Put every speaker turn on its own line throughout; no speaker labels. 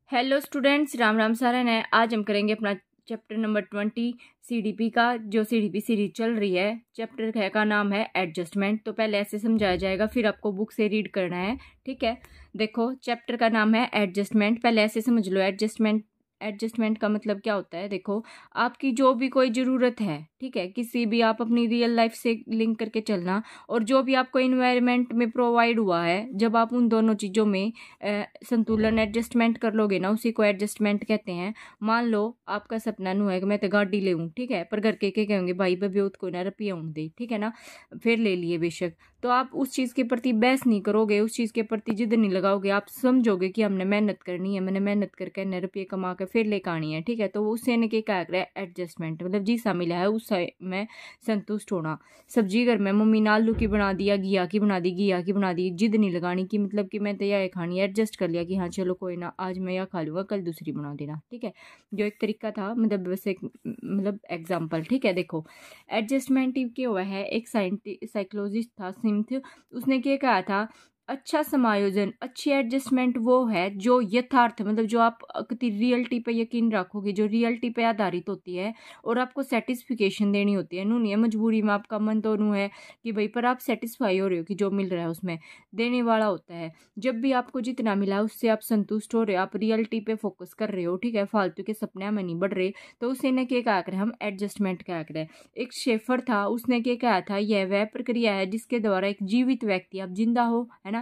Hello students, Ram Ram Saran है। आज हम करेंगे अपना चैप्टर नंबर 20 सीडीपी का, जो सीडीपी सीरीज चल रही है। चैप्टर का नाम है एडजस्टमेंट। तो पहले ऐसे समझाया जाएगा, फिर आपको बुक से रीड करना है। ठीक है, देखो चैप्टर का नाम है एडजस्टमेंट। पहले ऐसे समझ लो, एडजस्टमेंट का मतलब क्या होता है। देखो, आपकी जो भी कोई ज़रूरत है, ठीक है, किसी भी आप अपनी रियल लाइफ से लिंक करके चलना, और जो भी आपको इन्वायरमेंट में प्रोवाइड हुआ है, जब आप उन दोनों चीज़ों में संतुलन एडजस्टमेंट कर लोगे ना, उसी को एडजस्टमेंट कहते हैं। मान लो आपका सपना नू है कि मैं तो गाड़ी ले हूँ, ठीक है, पर घर के कहेंगे भाई बेब्योत को ना रुपया हूँ दे, ठीक है ना, फिर ले लिए बेशक। तो आप उस चीज़ के प्रति बहस नहीं करोगे, उस चीज़ के प्रति जिद नहीं लगाओगे। आप समझोगे कि हमने मेहनत करनी है, मैंने मेहनत करके न रुपये कमा के फिर लेकर आनी है, ठीक है। तो उससे ने क्या कर एडजस्टमेंट, मतलब जिसा मिला है उस में संतुष्ट होना। सब्जी घर में मम्मी ने आलू की बना दिया, घिया की बना दी, घिया की बना दी, जिद नहीं लगानी कि मतलब कि मैं तो यह खानी है, एडजस्ट कर लिया कि हाँ चलो कोई ना, आज मैं यह खा लूँगा, कल दूसरी बना देना, ठीक है। जो एक तरीका था, मतलब वैसे मतलब एग्जाम्पल, ठीक है। देखो एडजस्टमेंट क्या हुआ है, एक साइकोलॉजिस्ट था सिम्थ, उसने क्या कहा था, अच्छा समायोजन, अच्छी एडजस्टमेंट वो है जो यथार्थ, मतलब जो आप रियलिटी पे यकीन रखोगे, जो रियलिटी पे आधारित होती है और आपको सेटिस्फिकेशन देनी होती है। नू नहीं है मजबूरी में, आपका मन तो नू है कि भाई, पर आप सेटिस्फाई हो रहे हो कि जो मिल रहा है उसमें देने वाला होता है। जब भी आपको जितना मिला उससे आप संतुष्ट हो रहे हो, आप रियलिटी पे फोकस कर रहे हो, ठीक है, फालतू के सपने में नहीं बढ़ रहे, तो उसे ने क्या कहा करें, हम एडजस्टमेंट क्या करें। एक शेफर था, उसने क्या कहा था, यह वह प्रक्रिया है जिसके द्वारा एक जीवित व्यक्ति, आप जिंदा हो, है ना,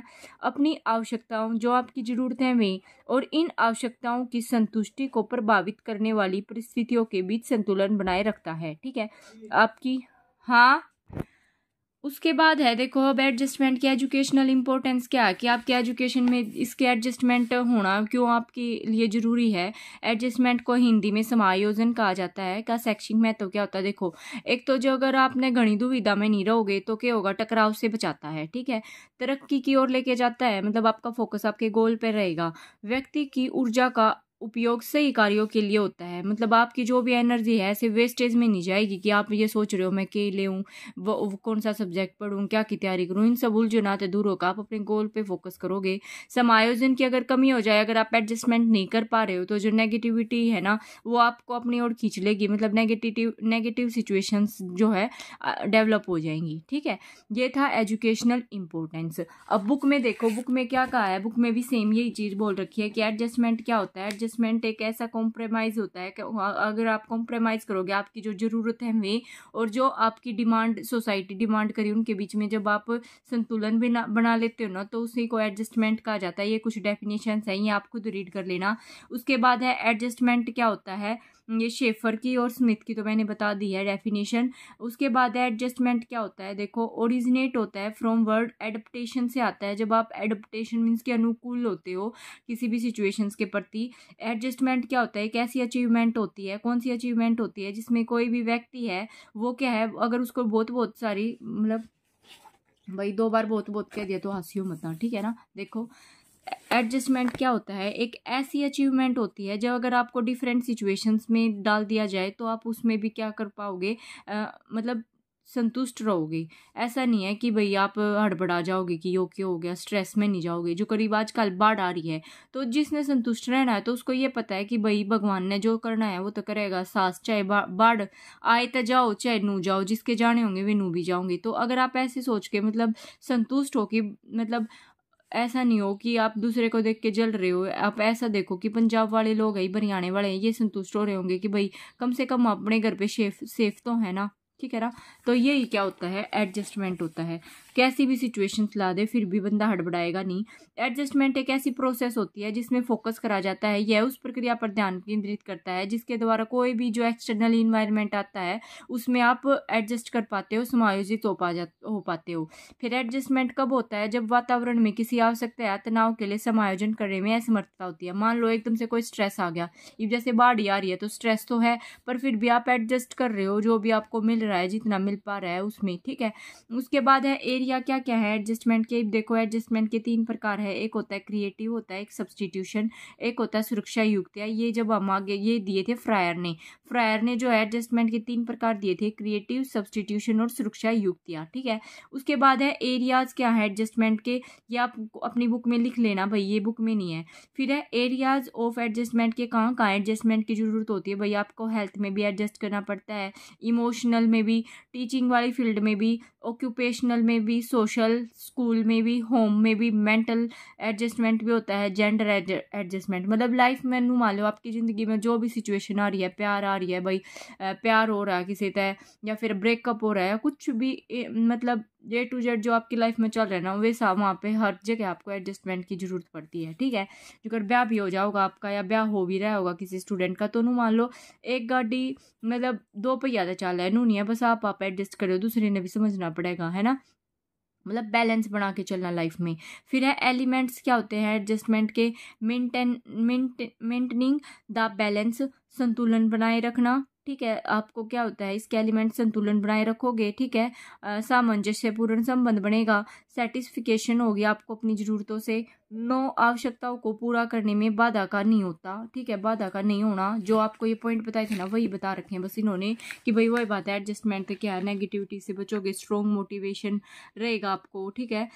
अपनी आवश्यकताओं, जो आपकी जरूरतें में और इन आवश्यकताओं की संतुष्टि को प्रभावित करने वाली परिस्थितियों के बीच संतुलन बनाए रखता है, ठीक है। आपकी, हाँ, उसके बाद है, देखो अब एडजस्टमेंट की एजुकेशनल इंपॉर्टेंस क्या है, कि आपके एजुकेशन में इसके एडजस्टमेंट होना क्यों आपके लिए ज़रूरी है। एडजस्टमेंट को हिंदी में समायोजन कहा जाता है। का शैक्षिक महत्व क्या होता है, देखो एक तो जो अगर आपने गणित दुविधा में नहीं रहोगे तो क्या होगा, टकराव से बचाता है, ठीक है, तरक्की की ओर लेके जाता है, मतलब आपका फोकस आपके गोल पर रहेगा। व्यक्ति की ऊर्जा का उपयोग सही कार्यों के लिए होता है, मतलब आपकी जो भी एनर्जी है ऐसे वेस्टेज में नहीं जाएगी कि आप ये सोच रहे हो मैं के ले वो कौन सा सब्जेक्ट पढ़ूं, क्या की तैयारी करूं, इन सब उलझनाते दूर होकर आप अपने गोल पे फोकस करोगे। समायोजन की अगर कमी हो जाए, अगर आप एडजस्टमेंट नहीं कर पा रहे हो, तो जो नेगेटिविटी है ना, वो आपको अपनी ओर खींच लेगी, मतलब नेगेटिव सिचुएशंस जो है डेवलप हो जाएंगी, ठीक है। ये था एजुकेशनल इंपॉर्टेंस। अब बुक में देखो, बुक में क्या कहा है, बुक में भी सेम यही चीज़ बोल रखी है कि एडजस्टमेंट क्या होता है। एडजस्टमेंट एक ऐसा कॉम्प्रोमाइज़ होता है कि अगर आप कॉम्प्रोमाइज़ करोगे, आपकी जो ज़रूरत है वे और जो आपकी डिमांड, सोसाइटी डिमांड करी, उनके बीच में जब आप संतुलन बना लेते हो ना, तो उसी को एडजस्टमेंट कहा जाता है। ये कुछ डेफिनेशंस हैं, ये आप खुद रीड कर लेना। उसके बाद है एडजस्टमेंट क्या होता है, ये शेफर की और स्मिथ की तो मैंने बता दी है डेफिनेशन। उसके बाद है एडजस्टमेंट क्या होता है, देखो ओरिजिनेट होता है फ्रॉम वर्ड एडप्टेशन से आता है। जब आप एडप्टेशन मीन्स के अनुकूल होते हो किसी भी सिचुएशंस के प्रति। एडजस्टमेंट क्या होता है, एक ऐसी अचीवमेंट होती है, कौन सी अचीवमेंट होती है, जिसमें कोई भी व्यक्ति है वो क्या है, अगर उसको बहुत सारी, मतलब भाई 2 बार बहुत कह दिया तो हंसियो मत ना, ठीक है ना। देखो एडजस्टमेंट क्या होता है, एक ऐसी अचीवमेंट होती है जब अगर आपको डिफरेंट सिचुएशंस में डाल दिया जाए तो आप उसमें भी क्या कर पाओगे, मतलब संतुष्ट रहोगे। ऐसा नहीं है कि भाई आप हड़बड़ा जाओगे कि यो क्या हो गया, स्ट्रेस में नहीं जाओगे। जो करीब आजकल बाढ़ आ रही है, तो जिसने संतुष्ट रहना है तो उसको ये पता है कि भाई भगवान ने जो करना है वो तो करेगा, सास चाहे बाढ़ आए तो जाओ, चाहे नू जाओ, जिसके जाने होंगे वे नू भी जाओगे। तो अगर आप ऐसे सोच के मतलब संतुष्ट हो कि मतलब ऐसा नहीं हो कि आप दूसरे को देख के जल रहे हो, आप ऐसा देखो कि पंजाब वाले लोग हैं, हरियाणा वाले हैं, ये संतुष्ट हो रहे होंगे कि भाई कम से कम अपने घर पे सेफ तो है ना, ठीक है ना। तो यही क्या होता है, एडजस्टमेंट होता है। कैसी भी सिचुएशन ला दे फिर भी बंदा हड़बड़ाएगा नहीं। एडजस्टमेंट एक ऐसी प्रोसेस होती है जिसमें फोकस करा जाता है, यह उस प्रक्रिया पर ध्यान केंद्रित करता है जिसके द्वारा कोई भी जो एक्सटर्नल इन्वायरमेंट आता है उसमें आप एडजस्ट कर पाते हो, समायोजित हो पाते हो। फिर एडजस्टमेंट कब होता है, जब वातावरण में किसी आवश्यकता या तनाव के लिए समायोजन करने में असमर्थता होती है। मान लो एकदम से कोई स्ट्रेस आ गया, जैसे बाढ़ आ रही है तो स्ट्रेस तो है, पर फिर भी आप एडजस्ट कर रहे हो, जो भी आपको मिल रहा रहा है, जितना मिल पा रहा है उसमें, ठीक है। उसके बाद है एरिया, क्या क्या है एडजस्टमेंट के। देखो एडजस्टमेंट के 3 प्रकार है, एक होता है क्रिएटिव, होता है एक सब्सटीट्यूशन, एक होता है सुरक्षा युक्तियाँ। ये जब हम आगे ये दिए थे फ्रायर ने जो है एडजस्टमेंट के 3 प्रकार दिए थे, क्रिएटिव, सब्सटीट्यूशन और सुरक्षा युक्तियाँ, ठीक है। उसके बाद है एरियाज, क्या है एडजस्टमेंट के, ये आप अपनी बुक में लिख लेना भाई, ये बुक में नहीं है। फिर है एरियाज ऑफ एडजस्टमेंट के, कहाँ कहाँ एडजस्टमेंट की जरूरत होती है भाई, आपको हेल्थ में भी एडजस्ट करना पड़ता है, इमोशनल में भी, टीचिंग वाली फील्ड में भी, ऑक्यूपेशनल में भी, सोशल, स्कूल में भी, होम में भी, मेंटल एडजस्टमेंट भी होता है, जेंडर एडजस्टमेंट। मतलब लाइफ में मान लो आपकी ज़िंदगी में जो भी सिचुएशन आ रही है, प्यार आ रही है भाई, प्यार हो रहा है किसी तय, या फिर ब्रेकअप हो रहा है, कुछ भी मतलब A to Z जो आपकी लाइफ में चल रहा है ना, वैसा वहाँ पे हर जगह आपको एडजस्टमेंट की जरूरत पड़ती है, ठीक है। अगर ब्याह भी हो जाओगा आपका, या ब्याह हो भी रहा होगा किसी स्टूडेंट का, तो नू मान लो एक गाड़ी मतलब 2 पहिया तो चल रहा है, नू नहीं है, बस आप एडजस्ट करो, दूसरे ने भी समझना पड़ेगा, है ना। मतलब बैलेंस बना के चलना लाइफ में। फिर है एलिमेंट्स, क्या होते हैं एडजस्टमेंट के, मेंटेनिंग द बैलेंस, संतुलन बनाए रखना, ठीक है। आपको क्या होता है इसके एलिमेंट, संतुलन बनाए रखोगे, ठीक है, सामंजस्यपूर्ण संबंध बनेगा, सेटिस्फिकेशन होगी, आपको अपनी ज़रूरतों से, नो आवश्यकताओं को पूरा करने में बाधा का नहीं होता, ठीक है, बाधा का नहीं होना। जो आपको ये पॉइंट बताए थे ना वही बता रखे हैं बस इन्होंने, कि भाई वही बात है, एडजस्टमेंट तो क्या है, नेगेटिविटी से बचोगे, स्ट्रॉन्ग मोटिवेशन रहेगा आपको, ठीक है।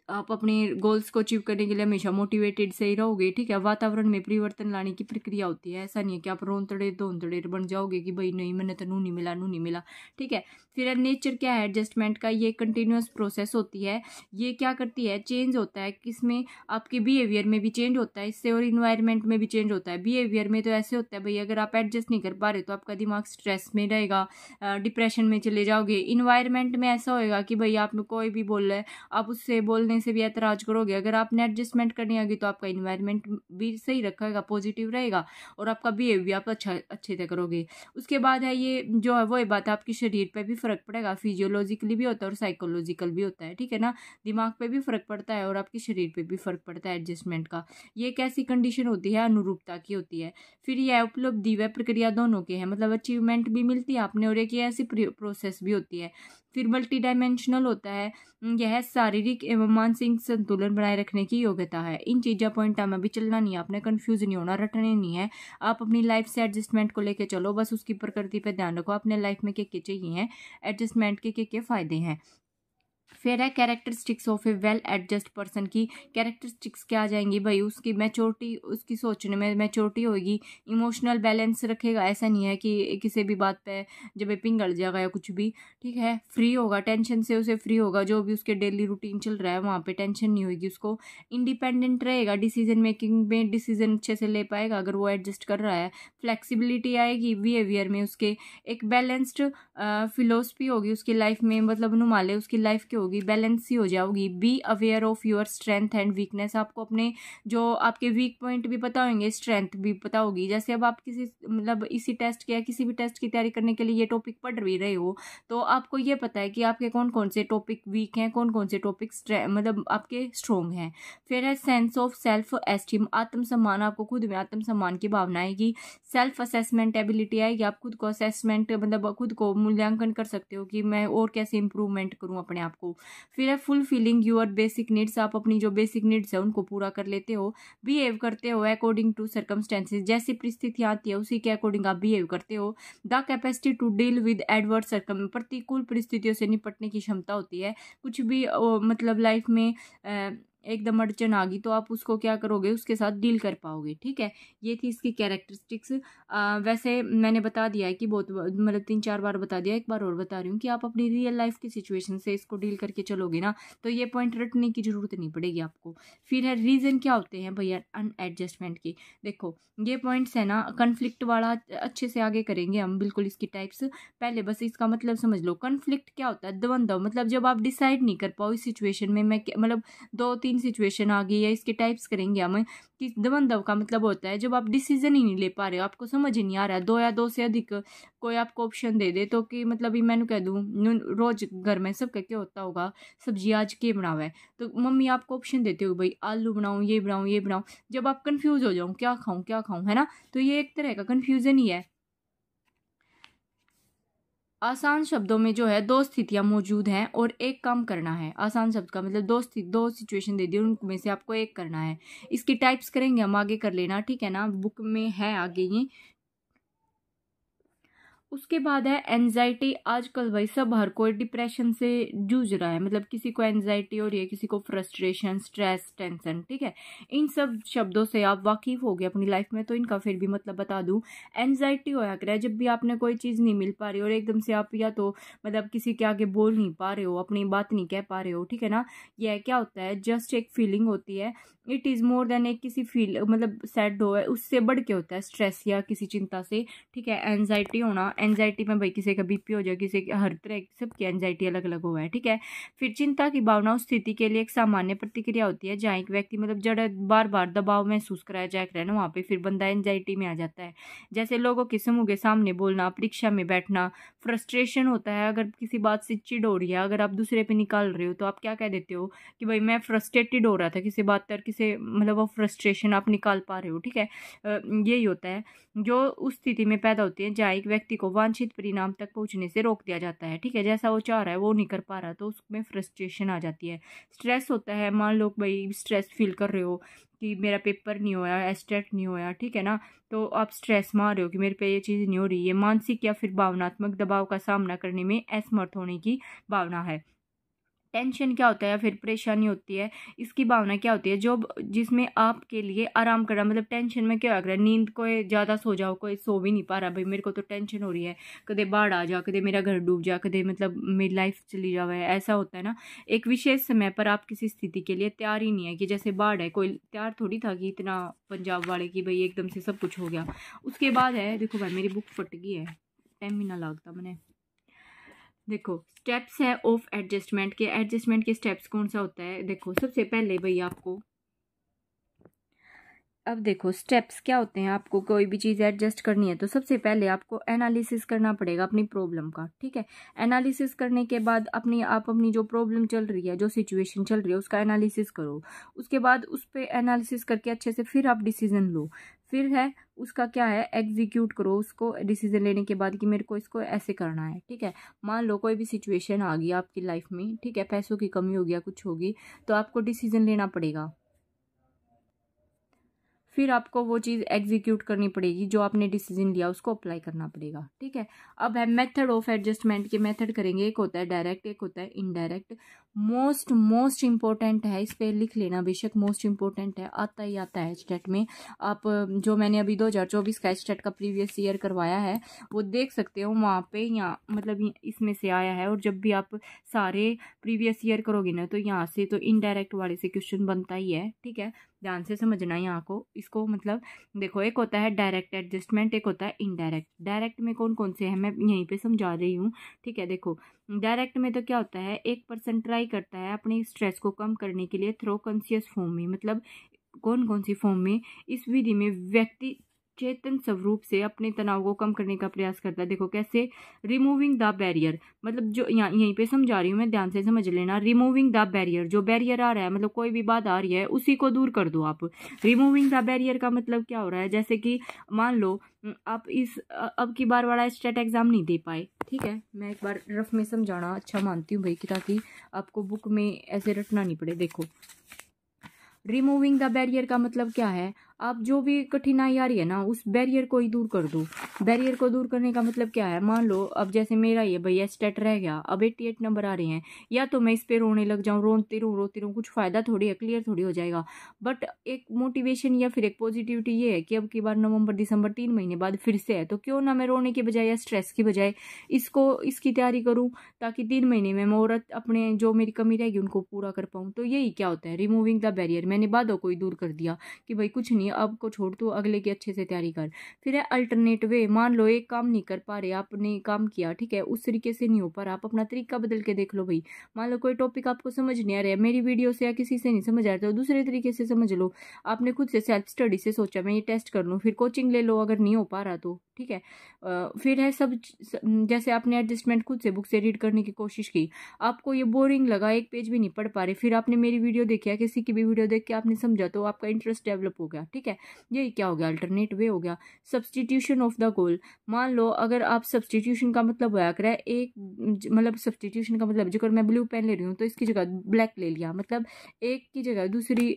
आप अपने गोल्स को अचीव करने के लिए हमेशा मोटिवेटेड से ही रहोगे, ठीक है। वातावरण में परिवर्तन लाने की प्रक्रिया होती है, ऐसा नहीं है कि आप रोंतड़े धोंतड़े बन जाओगे कि भाई नहीं मैंने तो नू नहीं मिला, ठीक है। फिर नेचर, क्या है एडजस्टमेंट का, ये कंटिन्यूस प्रोसेस होती है, ये क्या करती है, चेंज होता है किसमें, आपके बिहेवियर में भी चेंज होता है इससे, और इन्वायरमेंट में भी चेंज होता है। बिहेवियर में तो ऐसे होता है भाई, अगर आप एडजस्ट नहीं कर पा रहे तो आपका दिमाग स्ट्रेस में रहेगा, डिप्रेशन में चले जाओगे। इन्वायरमेंट में ऐसा होएगा कि भाई आप में कोई भी बोल रहा है, आप उससे बोलने से भी ऐतराज करोगे। अगर आपने एडजस्टमेंट करनी आएगी तो आपका इन्वायरमेंट भी सही रखेगा, पॉजिटिव रहेगा, और आपका बिहेव भी आप अच्छे से करोगे। उसके बाद है ये जो है वो बात है, आपके शरीर पे भी फर्क पड़ेगा, फिजियोलॉजिकली भी होता है और साइकोलॉजिकल भी होता है, ठीक है ना। दिमाग पे भी फर्क पड़ता है और आपके शरीर पे भी फर्क पड़ता है एडजस्टमेंट का। ये एक ऐसी कंडीशन होती है, अनुरूपता की होती है। फिर यह उपलब्धि व प्रक्रिया दोनों के हैं, मतलब अचीवमेंट भी मिलती है आपने, और एक ये ऐसी प्रोसेस भी होती है। फिर मल्टी डायमेंशनल होता है, यह शारीरिक एवं मानसिक संतुलन बनाए रखने की योग्यता है। इन चीज़ों पॉइंट में भी चलना नहीं है आपने, कंफ्यूज नहीं होना, रटने नहीं है। आप अपनी लाइफ से एडजस्टमेंट को लेके चलो, बस उसकी प्रकृति पे ध्यान रखो, अपने लाइफ में क्या चाहिए हैं, एडजस्टमेंट के क्या फायदे हैं। फिर है characteristics of A well adjust person की। कैरेक्टरिस्टिक्स क्या आ जाएंगी भाई, उसकी मैच्योरिटी, उसकी सोचने में मैच्योरिटी होगी, इमोशनल बैलेंस रखेगा, ऐसा नहीं है कि किसी भी बात पे जब ये पिंगल जाएगा या कुछ भी, ठीक है। फ्री होगा, टेंशन से उसे फ्री होगा, जो भी उसके डेली रूटीन चल रहा है वहाँ पे टेंशन नहीं होगी उसको। इंडिपेंडेंट रहेगा, डिसीजन मेकिंग में डिसीजन अच्छे से ले पाएगा अगर वो एडजस्ट कर रहा है। फ्लेक्सिबिलिटी आएगी बिहेवियर में उसके, एक बैलेंस्ड फिलोसफी होगी उसकी लाइफ में, मतलब नुमाले उसकी लाइफ की होगी, बैलेंस ही हो जाओगी। Be aware of your strength and weakness, आपको अपने जो आपके वीक पॉइंट भी पता होंगे, स्ट्रेंथ भी पता होगी। जैसे अब आप किसी मतलब इसी टेस्ट के या किसी भी टेस्ट की तैयारी करने के लिए ये टॉपिक पढ़ भी रहे हो, तो आपको ये पता है कि आपके कौन कौन से टॉपिक वीक हैं, कौन कौन से टॉपिक मतलब आपके स्ट्रॉन्ग हैं। फिर है सेंस ऑफ सेल्फ एस्टीम, आत्मसम्मान, आपको खुद में आत्मसम्मान की भावना आएगी। सेल्फ असेसमेंट एबिलिटी आएगी, आप खुद को असेसमेंट मतलब खुद को मूल्यांकन कर सकते हो कि मैं और कैसे इंप्रूवमेंट करूं अपने आप को। फिर है fulfilling your basic needs, आप अपनी जो बेसिक नीड्स है उनको पूरा कर लेते हो। बिहेव करते हो अकॉर्डिंग टू सर्कमस्टेंसेज, जैसी परिस्थितियाँ आती है उसी के अकॉर्डिंग आप बिहेव करते हो। The capacity to deal with adverse circum, प्रतिकूल परिस्थितियों से निपटने की क्षमता होती है। कुछ भी मतलब लाइफ में एकदम अड़चन आ गई तो आप उसको क्या करोगे, उसके साथ डील कर पाओगे, ठीक है। ये थी इसकी कैरेक्टरिस्टिक्स। वैसे मैंने बता दिया है कि बहुत मतलब 3-4 बार बता दिया, एक बार और बता रही हूँ कि आप अपनी रियल लाइफ की सिचुएशन से इसको डील करके चलोगे ना, तो ये पॉइंट रटने की जरूरत नहीं पड़ेगी आपको। फिर है रीज़न, क्या होते हैं भैया अनएडजस्टमेंट की। देखो ये पॉइंट्स है ना, कन्फ्लिक्ट वाला अच्छे से आगे करेंगे हम, बिल्कुल इसकी टाइप्स। पहले बस इसका मतलब समझ लो। कन्फ्लिक्ट क्या होता है, द्वंद्व, मतलब जब आप डिसाइड नहीं कर पाओ इस सिचुएशन में, मैं मतलब 2-3 सिचुएशन आ गई है, इसके टाइप्स करेंगे हम। कि द्वंद्व का मतलब होता है जब आप डिसीजन ही नहीं ले पा रहे हो, आपको समझ ही नहीं आ रहा है, 2 या 2 से अधिक कोई आपको ऑप्शन दे दे, तो कि मतलब मैं कह दूँ रोज घर में सबका क्या होता होगा, सब्जी आज के बनावा है, तो मम्मी आपको ऑप्शन देते हो भाई आलू बनाऊँ, ये बनाऊँ, ये बनाऊँ। जब आप कंफ्यूज हो जाओ क्या खाऊँ, है ना, तो ये एक तरह का कन्फ्यूजन ही है। आसान शब्दों में जो है दो स्थितियां मौजूद हैं और एक काम करना है। आसान शब्द का मतलब दो सिचुएशन दे दी, उनमें से आपको एक करना है। इसकी टाइप्स करेंगे हम, आगे कर लेना, ठीक है ना, बुक में है आगे ये। उसके बाद है एनजाइटी। आजकल भाई सब हर कोई डिप्रेशन से जूझ रहा है, मतलब किसी को एनजाइटी हो रही है, किसी को फ्रस्ट्रेशन, स्ट्रेस, टेंशन, ठीक है। इन सब शब्दों से आप वाकिफ हो गए अपनी लाइफ में, तो इनका फिर भी मतलब बता दूं। एनजाइटी होया करे जब भी आपने कोई चीज़ नहीं मिल पा रही और एकदम से आप या तो मतलब किसी के आगे बोल नहीं पा रहे हो, अपनी बात नहीं कह पा रहे हो, ठीक है ना। यह क्या होता है, जस्ट एक फीलिंग होती है। इट इज़ मोर देन एक किसी फील मतलब सैड हो है, उससे बढ़ के होता है स्ट्रेस या किसी चिंता से, ठीक है। एनजाइटी होना, एनजाइटी में भाई किसी का बीपी हो जाए, किसी हर तरह सबकी एनजाइटी अलग अलग हुआ है, ठीक है। फिर चिंता की भावना उस स्थिति के लिए एक सामान्य प्रतिक्रिया होती है जहाँ एक व्यक्ति मतलब जड़ बार बार दबाव महसूस कराया जाए ना, वहाँ पे फिर बंदा एनजाइटी में आ जाता है। जैसे लोगों के समूह के सामने बोलना, परीक्षा में बैठना। फ्रस्ट्रेशन होता है अगर किसी बात से चिढ़ हो रही है, अगर आप दूसरे पे निकाल रहे हो तो आप क्या कह देते हो कि भाई मैं फ्रस्ट्रेटेड हो रहा था किसी बात पर, किसी मतलब वो फ्रस्ट्रेशन आप निकाल पा रहे हो, ठीक है। यही होता है जो उस स्थिति में पैदा होती है जहाँ एक व्यक्ति को वांछित परिणाम तक पहुंचने से रोक दिया जाता है, ठीक है। जैसा वो चाह रहा है वो नहीं कर पा रहा, तो उसमें फ्रस्ट्रेशन आ जाती है। स्ट्रेस होता है, मान लो भाई स्ट्रेस फील कर रहे हो कि मेरा पेपर नहीं होया, एस्टेट नहीं होया, ठीक है ना, तो आप स्ट्रेस में आ रहे हो कि मेरे पे ये चीज़ नहीं हो रही है। मानसिक या फिर भावनात्मक दबाव का सामना करने में असमर्थ होने की भावना है। टेंशन क्या होता है या फिर परेशानी होती है, इसकी भावना क्या होती है जो जिसमें आपके लिए आराम करना, मतलब टेंशन में क्या हो रहा है, नींद कोई ज़्यादा सो जाओ, कोई सो भी नहीं पा रहा, भाई मेरे को तो टेंशन हो रही है, कदे बाढ़ आ जा, कदे मेरा घर डूब जा, कदे मतलब मेरी लाइफ चली जावे, ऐसा होता है ना। एक विशेष समय पर आप किसी स्थिति के लिए तैयार ही नहीं है, कि जैसे बाढ़ है, कोई तैयार थोड़ी था कि इतना पंजाब वाले की भाई एकदम से सब कुछ हो गया। उसके बाद है, देखो भाई मेरी बुक फट गई है, टाइम ही ना लगता मैंने। देखो स्टेप्स है ऑफ एडजस्टमेंट के। एडजस्टमेंट के स्टेप्स कौन सा होता है, देखो सबसे पहले भाई आपको, अब देखो स्टेप्स क्या होते हैं, आपको कोई भी चीज़ एडजस्ट करनी है तो सबसे पहले आपको एनालिसिस करना पड़ेगा अपनी प्रॉब्लम का, ठीक है। एनालिसिस करने के बाद आप अपनी जो प्रॉब्लम चल रही है, जो सिचुएशन चल रही है, उसका एनालिसिस करो। उसके बाद उस पर एनालिसिस करके अच्छे से फिर आप डिसीजन लो। फिर है उसका क्या है, एग्जीक्यूट करो उसको डिसीजन लेने के बाद कि मेरे को इसको ऐसे करना है, ठीक है। मान लो कोई भी सिचुएशन आ गई आपकी लाइफ में, ठीक है, पैसों की कमी हो गया, कुछ होगी, तो आपको डिसीजन लेना पड़ेगा। फिर आपको वो चीज़ एग्जीक्यूट करनी पड़ेगी, जो आपने डिसीजन लिया उसको अप्लाई करना पड़ेगा, ठीक है। अब है मेथड ऑफ एडजस्टमेंट के। मेथड करेंगे, एक होता है डायरेक्ट, एक होता है इनडायरेक्ट। मोस्ट इंपॉर्टेंट है, इस पर लिख लेना बेशक, मोस्ट इंपॉर्टेंट है, आता ही आता है स्टेट में। आप जो मैंने अभी 2024 का स्टेट का प्रीवियस ईयर करवाया है वो देख सकते हो वहाँ पे, यहाँ मतलब इसमें से आया है। और जब भी आप सारे प्रीवियस ईयर करोगे ना तो यहाँ से तो इनडायरेक्ट वाले से क्वेश्चन बनता ही है, ठीक है। ध्यान से समझना यहाँ को, इसको मतलब देखो, एक होता है डायरेक्ट एडजस्टमेंट, एक होता है इनडायरेक्ट। डायरेक्ट में कौन कौन से हैं मैं यहीं पे समझा रही हूँ, ठीक है। देखो डायरेक्ट में तो क्या होता है, एक पर्सन ट्राई करता है अपने स्ट्रेस को कम करने के लिए थ्रो कॉन्शियस फॉर्म में, मतलब कौन कौन सी फॉर्म में, इस विधि में व्यक्ति चेतन स्वरूप से अपने तनाव को कम करने का प्रयास करता है। देखो कैसे, रिमूविंग द बैरियर, मतलब जो यहाँ यहीं पे समझा रही हूँ मैं, ध्यान से समझ लेना। रिमूविंग द बैरियर, जो बैरियर आ रहा है मतलब कोई भी बात आ रही है उसी को दूर कर दो आप। रिमूविंग द बैरियर का मतलब क्या हो रहा है, जैसे कि मान लो आप इस अब की बार वाला स्टेट एग्जाम नहीं दे पाए, ठीक है। मैं एक बार रफ में समझाना अच्छा मानती हूँ भाई, कि ताकि आपको बुक में ऐसे रटना नहीं पड़े। देखो रिमूविंग द बैरियर का मतलब क्या है, आप जो भी कठिनाई आ रही है ना उस बैरियर को ही दूर कर दो। बैरियर को दूर करने का मतलब क्या है, मान लो अब जैसे मेरा ये भैया स्टेट रह गया, अब 88 नंबर आ रहे हैं, या तो मैं इस पे रोने लग जाऊँ, रोती रहूँ, कुछ फ़ायदा थोड़ी है, क्लियर थोड़ी हो जाएगा। बट एक मोटिवेशन या फिर एक पॉजिटिविटी ये है कि अब की बार नवंबर दिसंबर 3 महीने बाद फिर से है, तो क्यों ना मैं रोने के बजाय या स्ट्रेस की बजाय इसकी तैयारी करूँ, ताकि 3 महीने में मैं और अपने जो मेरी कमी रहेगी उनको पूरा कर पाऊँ। तो यही क्या होता है रिमूविंग द बैरियर, मैंने बातों को ही दूर कर दिया कि भाई कुछ नहीं, अब को छोड़ तू अगले की अच्छे से तैयारी कर। फिर है अल्टरनेट वे, मान लो एक काम नहीं कर पा रहे, आपने काम किया, ठीक है, उस तरीके से नहीं हो पा रहा, आप अपना तरीका बदल के देख लो भाई। मान लो कोई टॉपिक आपको समझ नहीं आ रहा है, मेरी वीडियो से या किसी से नहीं समझ आ रहा, तो दूसरे तरीके से समझ लो। आपने खुद से सेल्फ स्टडी से सोचा मैं ये टेस्ट कर लूँ, फिर कोचिंग ले लो अगर नहीं हो पा रहा तो, ठीक है। फिर है सब जैसे आपने एडजस्टमेंट खुद से बुक से रीड करने की कोशिश की, आपको ये बोरिंग लगा, एक पेज भी नहीं पढ़ पा रहे, फिर आपने मेरी वीडियो देखी या किसी की भी वीडियो देख के आपने समझा, तो आपका इंटरेस्ट डेवलप हो गया, ठीक है। ठीक है। यही क्या हो गया, अल्टरनेट वे हो गया। सब्सटीट्यूशन ऑफ द गोल, मान लो अगर आप सब्सटीट्यूशन का मतलब होया करे एक मतलब सब्सटीट्यूशन का मतलब जो मैं ब्लू पेन ले रही हूँ तो इसकी जगह ब्लैक ले लिया, मतलब एक की जगह दूसरी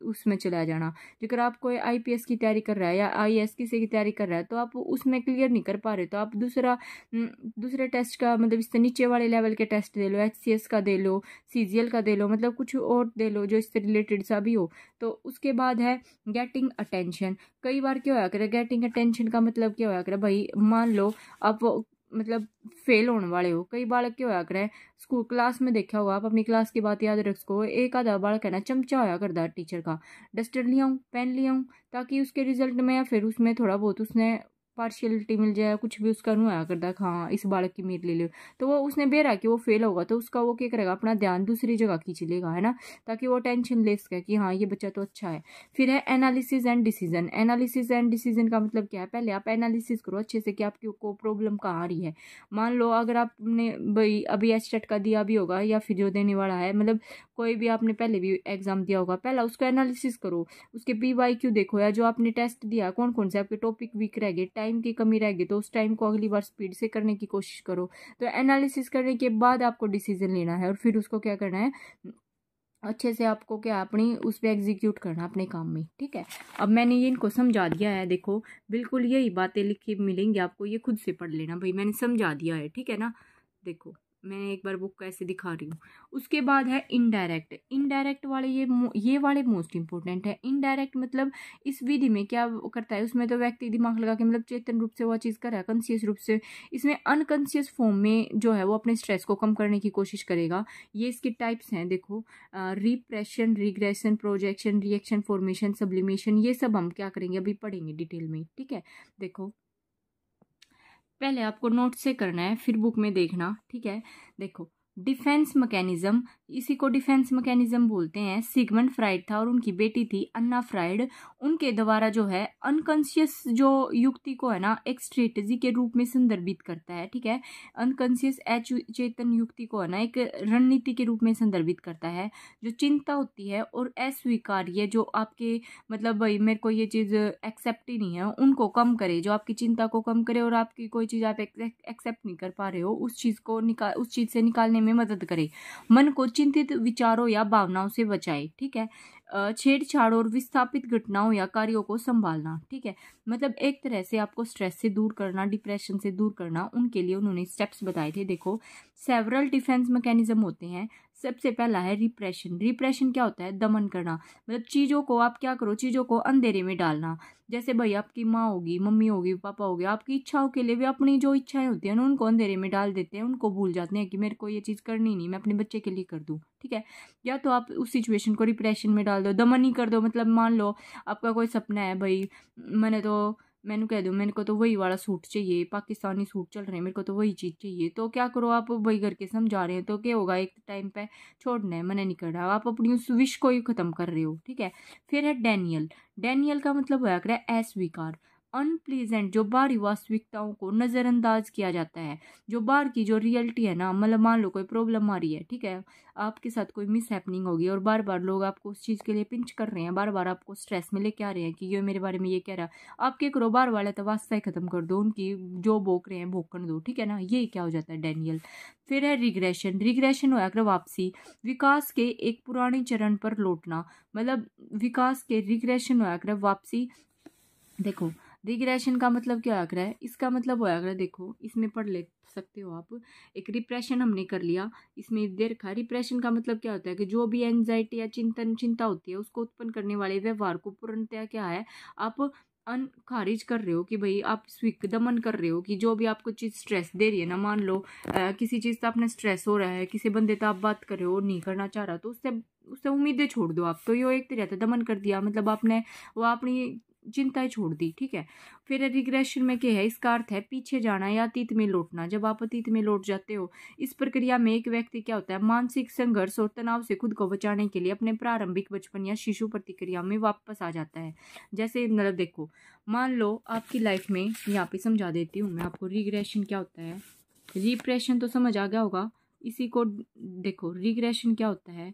उसमें चला जाना। अगर आप कोई आईपीएस की तैयारी कर रहा है या आईएएस किसी की तैयारी कर रहा है तो आप उसमें क्लियर नहीं कर पा रहे तो आप दूसरे टेस्ट का मतलब इससे नीचे वाले लेवल के टेस्ट दे लो, एचसीएस का दे लो, सीजीएल का दे लो, मतलब कुछ और दे लो जो इससे रिलेटेड सा भी हो। तो उसके बाद है गेटिंग अटेंशन। कई बार क्या होया करे, गेटिंग अटेंशन का मतलब क्या होया करे भाई, मान लो आप मतलब फेल होने वाले हो। कई बालक क्या होया करे, स्कूल क्लास में देखा होगा, आप अपनी क्लास की बात याद रखो, एक आधा बालक है ना चमचा होया करता टीचर का, डस्टर लिया हूँ, पेन लिया हूँ, ताकि उसके रिजल्ट में या फिर उसमें थोड़ा बहुत उसने पार्शियलिटी मिल जाए, कुछ भी उसका नहीं आया करता हाँ इस बालक की मीर ले लो, तो वो उसने बेरा कि वो फेल होगा तो उसका वो क्या करेगा, अपना ध्यान दूसरी जगह खींच लेगा, है ना, ताकि वो टेंशन ले सके कि हाँ ये बच्चा तो अच्छा है। फिर है analysis and decision. Analysis and decision का मतलब क्या है, पहले आप एनालिसिस करो अच्छे से कि आपकी को प्रॉब्लम कहाँ आ रही है। मान लो अगर आपने भाई अभी एचटेट का दिया भी होगा या फिर जो देने वाला है, मतलब कोई भी आपने पहले भी एग्जाम दिया होगा, पहला उसका एनालिसिस करो, उसके PYQ देखो, या जो आपने टेस्ट दिया कौन कौन से आपके टॉपिक वीक रह गए, टाइम की कमी रह गई, तो उस टाइम को अगली बार स्पीड से करने की कोशिश करो। तो एनालिसिस करने के बाद आपको डिसीजन लेना है और फिर उसको क्या करना है, अच्छे से आपको क्या अपनी उस पर एग्जीक्यूट करना अपने काम में, ठीक है। अब मैंने ये इनको समझा दिया है, देखो बिल्कुल यही बातें लिखी मिलेंगी आपको, ये खुद से पढ़ लेना भाई, मैंने समझा दिया है, ठीक है ना। देखो मैंने एक बार बुक को ऐसे दिखा रही हूँ। उसके बाद है इनडायरेक्ट। इनडायरेक्ट वाले ये वाले मोस्ट इंपॉर्टेंट है। इनडायरेक्ट मतलब इस विधि में क्या करता है, उसमें तो व्यक्ति दिमाग लगा के मतलब चेतन रूप से वो चीज़ कर रहा है, कॉन्शियस रूप से, इसमें अनकॉन्शियस फॉर्म में जो है वो अपने स्ट्रेस को कम करने की कोशिश करेगा। ये इसके टाइप्स हैं, देखो repression, regression, projection, reaction, formation, sublimation, ये सब हम क्या करेंगे अभी पढ़ेंगे डिटेल में, ठीक है। देखो पहले आपको नोट से करना है फिर बुक में देखना, ठीक है। देखो डिफेंस मैकेनिज्म, इसी को डिफेंस मैकेनिज्म बोलते हैं। सिगमंड फ्राइड था और उनकी बेटी थी अन्ना फ्राइड, उनके द्वारा जो है अनकॉन्शियस जो युक्ति को है ना एक स्ट्रेटजी के रूप में संदर्भित करता है, ठीक है। अनकॉन्शियस अचेतन युक्ति को है ना एक रणनीति के रूप में संदर्भित करता है। जो चिंता होती है और अस्वीकार्य जो आपके मतलब भाई मेरे को ये चीज़ एक्सेप्ट ही नहीं है, उनको कम करे, जो आपकी चिंता को कम करे और आपकी कोई चीज़ आप एक्सेप्ट नहीं कर पा रहे हो उस चीज़ को उस चीज़ से निकालने में मदद करे। मन को चिंतित विचारों या भावनाओं से बचाए, ठीक है। छेड़छाड़ और विस्थापित घटनाओं या कार्यों को संभालना, ठीक है। मतलब एक तरह से आपको स्ट्रेस से दूर करना, डिप्रेशन से दूर करना, उनके लिए उन्होंने स्टेप्स बताए थे। देखो सेवरल डिफेंस मैकेनिज्म होते हैं। सबसे पहला है रिप्रेशन। रिप्रेशन क्या होता है, दमन करना, मतलब चीज़ों को आप क्या करो, चीज़ों को अंधेरे में डालना। जैसे भाई आपकी माँ होगी, मम्मी होगी, पापा होगी, आपकी इच्छाओं के लिए वे अपनी जो इच्छाएं होती हैं ना उनको अंधेरे में डाल देते हैं, उनको भूल जाते हैं कि मेरे को ये चीज़ करनी नहीं, मैं अपने बच्चे के लिए कर दूँ, ठीक है। या तो आप उस सिचुएशन को रिप्रेशन में डाल दो, दमन ही कर दो। मतलब मान लो आपका कोई सपना है भाई, मैंने कह दूँ मेरे को तो वही वाला सूट चाहिए, पाकिस्तानी सूट चल रहे हैं, मेरे को तो वही चीज़ चाहिए, तो क्या करो आप वही करके समझा रहे हैं तो क्या होगा, एक टाइम पे छोड़ना है, मना नहीं कर रहा, आप अपनी उस विश को ही खत्म कर रहे हो, ठीक है। फिर है डेनियल। डेनियल का मतलब होया कर अस्वीकार, अनप्लीजेंट, जो बाहरी वास्तविकताओं को नज़रअंदाज किया जाता है। जो बाहर की जो रियलिटी है ना, मतलब मान लो कोई प्रॉब्लम आ रही है, ठीक है, आपके साथ कोई मिस हैपनिंग होगी और बार बार लोग आपको उस चीज़ के लिए पिंच कर रहे हैं, बार बार आपको स्ट्रेस में लेके आ रहे हैं कि ये मेरे बारे में ये कह रहा है, आप क्या करो, बार वाले तो वास्ता ही खत्म कर दो, उनकी जो भोग रहे हैं भोगने दो, ठीक है ना। ये क्या हो जाता है डेनियल। फिर है रिग्रेशन। रिग्रेशन होया कर वापसी, विकास के एक पुराने चरण पर लौटना, मतलब विकास के रिग्रेशन होया कर वापसी। देखो रिग्रेशन का मतलब क्या होया है, इसका मतलब होया कर, देखो इसमें पढ़ ले सकते हो आप। एक रिप्रेशन हमने कर लिया, इसमें दे रखा है। रिप्रेशन का मतलब क्या होता है कि जो भी एंजाइटी या चिंता होती है उसको उत्पन्न करने वाले व्यवहार को पूर्णतया क्या है, आप खारिज कर रहे हो, कि भाई आप दमन कर रहे हो, कि जो भी आपको चीज़ स्ट्रेस दे रही है ना, मान लो किसी चीज़ से आपने स्ट्रेस हो रहा है, किसी बंदे से आप बात कर रहे हो नहीं करना चाह रहा, तो उससे उम्मीदें छोड़ दो आप, तो ये एक तरह से दमन कर दिया, मतलब आपने वो अपनी चिंताएं छोड़ दी, ठीक है। फिर रिग्रेशन में क्या है, इसका अर्थ है पीछे जाना या अतीत में लौटना। जब आप अतीत में लौट जाते हो, इस प्रक्रिया में एक व्यक्ति क्या होता है, मानसिक संघर्ष और तनाव से खुद को बचाने के लिए अपने प्रारंभिक बचपन या शिशु प्रतिक्रिया में वापस आ जाता है। जैसे मतलब देखो मान लो आपकी लाइफ में, यहाँ पे समझा देती हूँ मैं आपको रिग्रेशन क्या होता है। रिप्रेशन तो समझ आ गया होगा, इसी को देखो रिग्रेशन क्या होता है।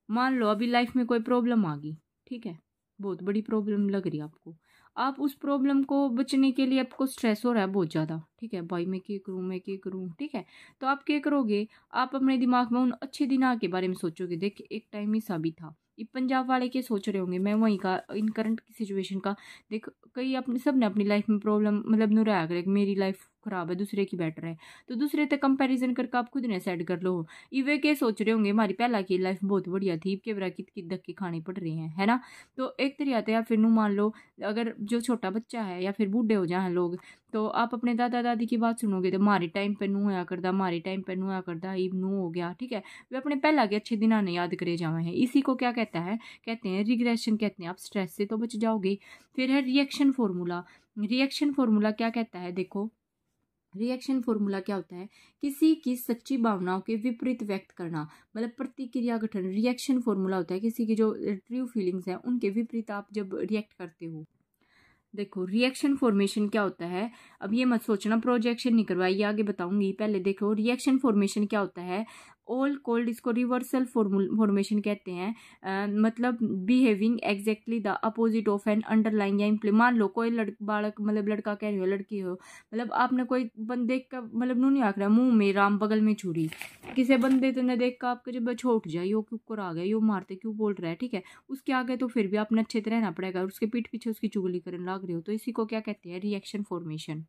मान लो अभी लाइफ में कोई प्रॉब्लम आ गई, ठीक है, बहुत बड़ी प्रॉब्लम लग रही है आपको। आप उस प्रॉब्लम को बचने के लिए आपको स्ट्रेस हो रहा है बहुत ज़्यादा, ठीक है, भाई मैं क्या करूँ, मैं क्या करूँ, ठीक है। तो आप क्या करोगे, आप अपने दिमाग में उन अच्छे दिनों के बारे में सोचोगे। देख एक टाइम ही सा भी था, ये पंजाब वाले के सोच रहे होंगे, मैं वहीं का इन करंट की सिचुएशन का। देख कई अपने सब ने अपनी लाइफ में प्रॉब्लम मतलब नु रहा करे, मेरी लाइफ खराब है दूसरे की बेटर है, तो दूसरे तक कंपैरिजन करके आप खुद ने सेट कर लो। इवे के सोच रहे होंगे हमारी पहला की लाइफ बहुत बढ़िया थी, के बरा कित धक्के खाने पड़ रहे हैं, है ना। तो एक तरीका है, या फिर नु मान लो अगर जो छोटा बच्चा है या फिर बूढ़े हो जाए लोग, तो आप अपने दादा दादी की बात सुनोगे तो हमारे टाइम पे नू होया करदा, हमारे टाइम पे नू होया करदा, इब नू हो गया, ठीक है। वे अपने पहला के अच्छे दिना ने याद करे जावे हैं। इसी को क्या कहता है, कहते हैं रिग्रेशन, कहते हैं आप स्ट्रेस से तो बच जाओगे। फिर है रिएक्शन फॉर्मूला। रिएक्शन फॉर्मूला क्या कहता है, देखो रिएक्शन फॉर्मूला क्या होता है, किसी की सच्ची भावनाओं के विपरीत व्यक्त करना, मतलब प्रतिक्रिया गठन। रिएक्शन फॉर्मूला होता है किसी की जो ट्रू फीलिंग्स हैं उनके विपरीत आप जब रिएक्ट करते हो। देखो रिएक्शन फॉर्मेशन क्या होता है, अब ये मत सोचना प्रोजेक्शन नहीं करवाइए, आगे बताऊंगी। पहले देखो रिएक्शन फॉर्मेशन क्या होता है। ऑल कोल्ड, इसको रिवर्सल फॉर्मेशन कहते हैं। मतलब behaving exactly the opposite of an underlying या इम्प्ली। मान लो कोई बालक मतलब लड़का कह रही हो, लड़की हो, मतलब आपने कोई बंदे का मतलब नू नहीं आख रहा मुंह में राम बगल में छुरी, किसी बंदे तो ने देख कर आपको जब छोट जाए यो क्यों आ गया, यो मारते क्यों बोल रहा है, ठीक है, उसके आगे तो फिर भी आपने अच्छे से रहना पड़ेगा, उसके पीठ पीछे उसकी चुगली करने लग रहे हो, तो इसी को क्या कहते हैं, रिएक्शन फॉर्मेशन।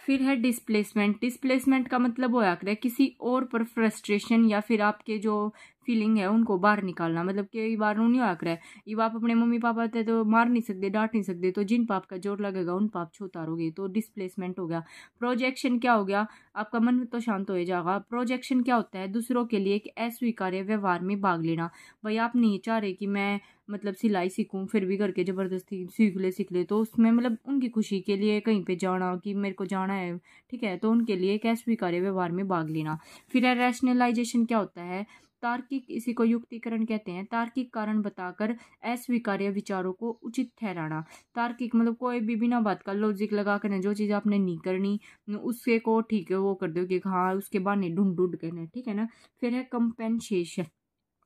फिर है डिस्प्लेसमेंट। डिस्प्लेसमेंट का मतलब होया करे किसी और पर फ्रस्ट्रेशन या फिर आपके जो फीलिंग है उनको बाहर निकालना। मतलब कई बार नहीं होया करे, ये आप अपने मम्मी पापा थे तो मार नहीं सकते, डांट नहीं सकते, तो जिन पाप का जोर लगेगा उन पाप छू उतारोगे, तो डिस्प्लेसमेंट हो गया। प्रोजेक्शन क्या हो गया, आपका मन तो शांत हो जाएगा। प्रोजेक्शन क्या होता है, दूसरों के लिए एक अस्वीकार्य व्यवहार में भाग लेना। भाई आप नहीं चाह रहे कि मैं मतलब सिलाई सीखूं, फिर भी करके जबरदस्ती सीख ले, तो उसमें मतलब उनकी खुशी के लिए कहीं पे जाना कि मेरे को जाना है, ठीक है, तो उनके लिए एक अस्वीकार्य व्यवहार में भाग लेना। फिर है रैशनलाइजेशन। क्या होता है, तार्किक, इसी को युक्तिकरण कहते हैं, तार्किक कारण बताकर अस्वीकार्य विचारों को उचित ठहराना। तार्किक मतलब कोई भी बिना बात का लॉजिक लगा कर जो चीज़ आपने नहीं करनी उसके को ठीक है वो कर दो कि हाँ उसके बहाने ढूंढ ढूंढ करना, ठीक है ना। फिर है कंपेंसेशन।